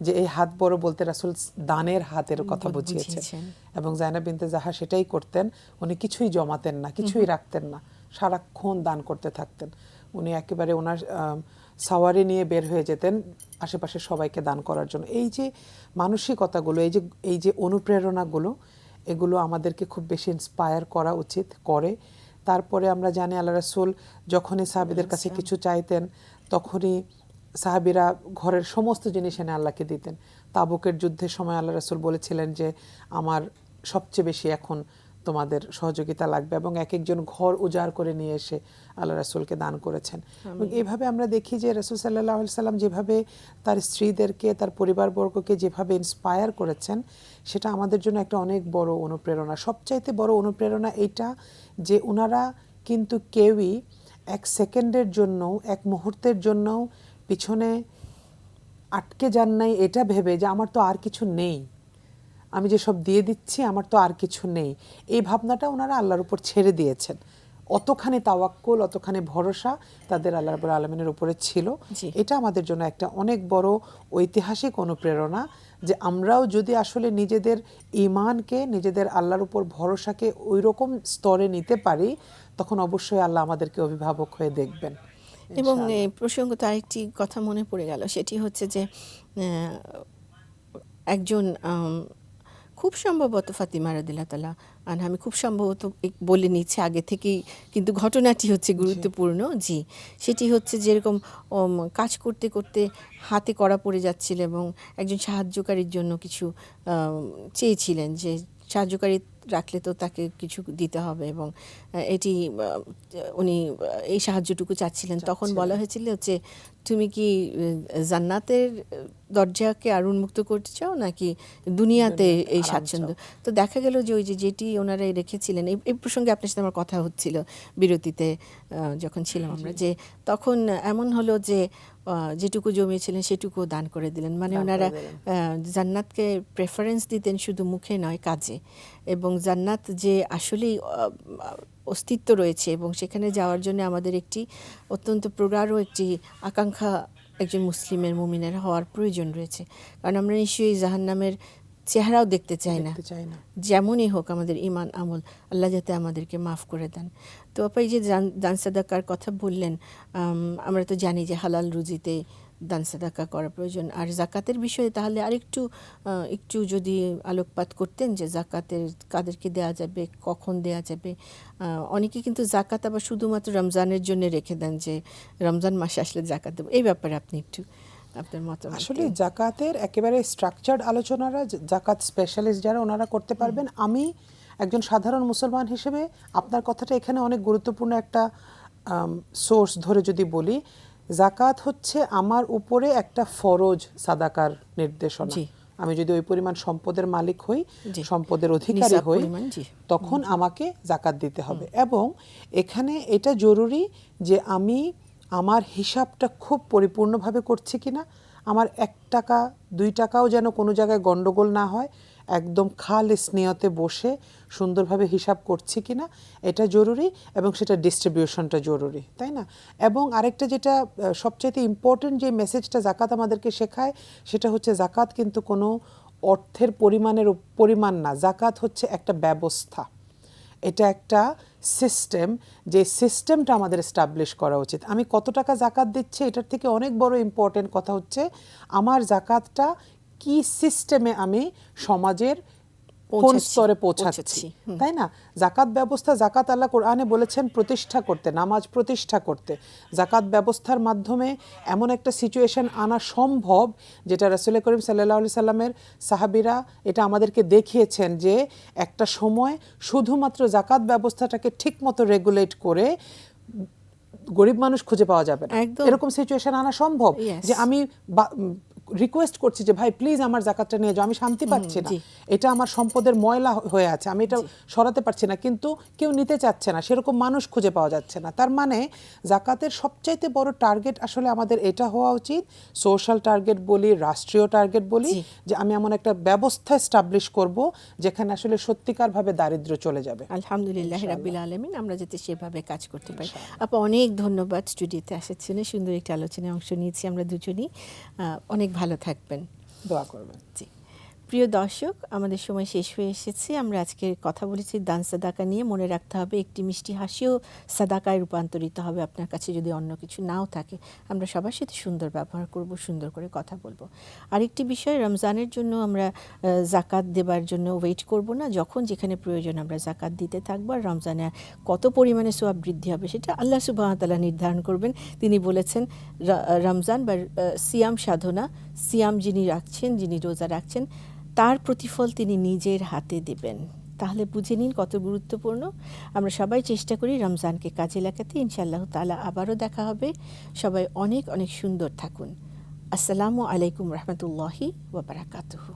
যে এই হাত বড় বলতে রাসূল দানের হাতের কথা বুঝিয়েছেন। এবং জাইনাব বিনতে জাহাশ সেটাই করতেন, উনি কিছুই জমাতেন না, কিছুই রাখতেন না, সারাক্ষণ দান করতে থাকতেন। উনি একেবারে ওনার সাওয়ারি নিয়ে বের হয়ে যেতেন আশেপাশে সবাইকে দান করার জন্য। এই যে মানসিকতাগুলো, এই যে অনুপ্রেরণাগুলো, এগুলো আমাদেরকে খুব বেশি ইন্সপায়ার করা উচিত করে। তারপরে আমরা জানি আল্লাহ রাসূল যখনই সাহাবীদের কাছে কিছু চাইতেন তখনই সাহাবীরা ঘরের সমস্ত জিনিস এনে আল্লাহকে দিতেন। তাবুকের যুদ্ধের সময় আল্লাহ রাসূল বলেছিলেন যে আমার সবচেয়ে বেশি এখন তোমাদের সহযোগিতা লাগবে, এবং এক একজন ঘর উজাড় করে নিয়ে এসে আল্লাহ রাসূলকে দান করেছেন। এবং এইভাবে আমরা দেখি যে রাসূল সাল্লাল্লাহু আলাইহি সাল্লাম যেভাবে তার স্ত্রীদেরকে, তার পরিবারবর্গকে যেভাবে ইন্সপায়ার করেছেন, সেটা আমাদের জন্য একটা অনেক বড় অনুপ্রেরণা। সবচাইতে বড় অনুপ্রেরণা এইটা যে ওনারা কিন্তু কেউই এক সেকেন্ডের জন্য, এক মুহূর্তের জন্য পিছনে আটকে যান নাই এটা ভেবে যে আমার তো আর কিছু নেই, আমি যে সব দিয়ে দিচ্ছি আমার তো আর কিছু নেই। এই ভাবনাটা ওনারা আল্লাহর উপর ছেড়ে দিয়েছেন। অতখানি তাওয়াক্কুল, অতখানি ভরসা তাদের আল্লাহ রাব্বুল আলামিনের উপরে ছিল। এটা আমাদের জন্য একটা অনেক বড় ঐতিহাসিক অনুপ্রেরণা যে আমরাও যদি আসলে নিজেদের ঈমানকে, নিজেদের আল্লাহর উপর ভরসাকে ওই রকম স্তরে নিতে পারি, তখন অবশ্যই আল্লাহ আমাদেরকে অভিভাবক হয়ে দেখবেন। এবং প্রসঙ্গত আরেকটি কথা মনে পড়ে গেল, সেটি হচ্ছে যে একজন খুব সম্ভবত ফাতিমা রাদিয়াল্লাহু তাআলা আনহা, আমি খুব সম্ভবত বলে নিচ্ছি আগে থেকেই, কিন্তু ঘটনাটি হচ্ছে গুরুত্বপূর্ণ। জি, সেটি হচ্ছে যেরকম কাজ করতে করতে হাতে কড়া পড়ে যাচ্ছিল এবং একজন সাহায্যকারীর জন্য কিছু চেয়েছিলেন, যে সাহায্যকারী রাখলে তো তাকে কিছু দিতে হবে, এবং এটি উনি এই সাহায্যটুকু চাচ্ছিলেন। তখন বলা হয়েছিল যে তুমি কি জান্নাতের দরজাকে আর উন্মুক্ত করতে চাও নাকি দুনিয়াতে এই স্বাচ্ছন্দ্য। তো দেখা গেল যে ওই যেটি ওনারা রেখেছিলেন, এই প্রসঙ্গে আপনার সাথে আমার কথা হচ্ছিল বিরতিতে যখন ছিলাম আমরা, যে তখন এমন হলো যে যেটুকু জমিয়েছিলেন সেটুকু দান করে দিলেন। মানে ওনারা জান্নাতকে প্রেফারেন্স দিতেন শুধু মুখে নয়, কাজে। এবং জান্নাত যে আসলেই অস্তিত্ব রয়েছে এবং সেখানে যাওয়ার জন্য আমাদের একটি অত্যন্ত প্রগাঢ় একটি আকাঙ্ক্ষা একজন মুসলিমের, মুমিনের হওয়ার প্রয়োজন রয়েছে। কারণ আমরা নিশ্চয়ই জাহান্নামের চেহারাও দেখতে চাই না, যেমনই হোক আমাদের ঈমান আমল, আল্লাহ যাতে আমাদেরকে মাফ করে দেন। তো আপা এই যে দান সাদাকার কথা বললেন, আমরা তো জানি যে হালাল রুজিতে দান সাদাকা করা প্রয়োজন। আর জাকাতের বিষয়ে তাহলে একটু যদি আলোকপাত করতেন যে জাকাতের কাদেরকে দেওয়া যাবে, কখন দেওয়া যাবে। অনেকে কিন্তু জাকাত আবার শুধুমাত্র রমজানের জন্য রেখে দেন, যে রমজান মাসে আসলে জাকাত দেবো। এই ব্যাপারে আপনি একটু আপনার মতামত। আসলে জাকাতের একেবারে স্ট্রাকচার্ড আলোচনারা জাকাত স্পেশালিস্ট যারা ওনারা করতে পারবেন। আমি একজন সাধারণ মুসলমান হিসেবে আপনার কথাটা এখানে অনেক গুরুত্বপূর্ণ একটা সোর্স ধরে যদি বলি, জাকাত হচ্ছে আমার উপরে একটা ফরজ সাদাকার নির্দেশনা। জি। আমি যদি ওই পরিমাণ সম্পদের মালিক হই, জি। সম্পদের অধিকারী নিসাব হই, পরিমাণ, জি। তখন আমাকে জাকাত দিতে হবে। এবং এখানে এটা জরুরি যে আমি আমার হিসাবটা খুব পরিপূর্ণভাবে করছি কিনা, আমার 1 টাকা 2 টাকাও যেন কোনো জায়গায় গন্ডগোল না হয়, একদম খালিস নিয়তে বসে সুন্দরভাবে হিসাব করছি কিনা এটা জরুরি, এবং সেটা ডিস্ট্রিবিউশনটা জরুরি, তাই না? এবং আরেকটা যেটা সবচাইতে ইম্পর্টেন্ট যে মেসেজটা জাকাত আমাদেরকে শেখায়, সেটা হচ্ছে জাকাত কিন্তু কোনো অর্থের পরিমাণ না, জাকাত হচ্ছে একটা ব্যবস্থা, এটা একটা সিস্টেম, যে সিস্টেমটা আমাদের এস্টাবলিশ করা উচিত। আমি কত টাকা জাকাত দিচ্ছি এটার থেকে অনেক বড় ইম্পর্টেন্ট কথা হচ্ছে আমার জাকাতটা কি সিস্টেমে আমি সমাজের কোন স্তরে পৌঁছাচ্ছি, তাই না? জাকাত ব্যবস্থা, জাকাত আল্লাহ কোরআনে বলেছেন প্রতিষ্ঠা করতে, নামাজ প্রতিষ্ঠা করতে। জাকাত ব্যবস্থার মাধ্যমে এমন একটা সিচুয়েশন আনা সম্ভব যেটা রাসূল করিম সাল্লাল্লাহু আলাইহি সাল্লামের সাহাবীরা এটা আমাদেরকে দেখিয়েছেন, যে একটা সময় শুধুমাত্র জাকাত ব্যবস্থাটাকে ঠিকমতো রেগুলেট করে গরিব মানুষ খুঁজে পাওয়া যাবে না, একদম। এরকম সিচুয়েশন আনা সম্ভব। Yes. যে আমি রিকোয়েস্ট করছি যে ভাই প্লিজ আমার জাকাতটা নিয়ে যাও, আমি শান্তি পাচ্ছি না, জি। এটা আমার সম্পদের ময়লা হয়ে আছে, আমি এটা সরাতে পারছি না, কিন্তু কেউ নিতে চাচ্ছে না, সেরকম মানুষ খুঁজে পাওয়া যাচ্ছে না। তার মানে জাকাতের সবচাইতে বড় টার্গেট আসলে আমাদের এটা হওয়া উচিত, সোশ্যাল টার্গেট বলি, রাষ্ট্রীয় টার্গেট বলি, জি। যে আমি এমন একটা ব্যবস্থা এস্টাবলিশ করব যেখানে আসলে সত্যিকারভাবে দারিদ্র্য চলে যাবে। আলহামদুলিল্লাহ রাব্বিল আলামিন, আমরা যাতে সেভাবে কাজ করতে পারি। আপা অনেক ধন্যবাদ স্টুডিওতে আসার জন্য, সুন্দর একটা আলোচনায় অংশ নিয়েছি আমরা দুজনই। অনেক ভালো থাকবেন, দোয়া করবেন। জি। প্রিয় দর্শক, আমাদের সময় শেষ হয়ে এসেছে। আমরা আজকে কথা বলেছি দান সাদাকা নিয়ে। মনে রাখতে হবে একটি মিষ্টি হাসিও সাদাকায় রূপান্তরিত হবে। আপনার কাছে যদি অন্য কিছু নাও থাকে, আমরা সবার সাথে সুন্দর ব্যবহার করব, সুন্দর করে কথা বলবো। আরেকটি বিষয়, রমজানের জন্য আমরা জাকাত দেবার জন্য ওয়েট করব না, যখন যেখানে প্রয়োজন আমরা জাকাত দিতে থাকবো। আর রমজানে কত পরিমাণে সোয়াব বৃদ্ধি হবে সেটা আল্লাহ সুবহানাহু ওয়া তাআলা নির্ধারণ করবেন। তিনি বলেছেন রমজান বা সিয়াম সাধনা, সিয়াম যিনি রাখছেন, যিনি রোজা রাখছেন, তার প্রতিফল তিনি নিজের হাতে দেবেন। তাহলে বুঝে নিন কত গুরুত্বপূর্ণ। আমরা সবাই চেষ্টা করি রমজানকে কাজে লাগাতে। ইনশাআল্লাহ তাআলা আবারও দেখা হবে। সবাই অনেক অনেক সুন্দর থাকুন। আসসালামু আলাইকুম রহমতুল্লাহি ওয়া বারাকাতুহু।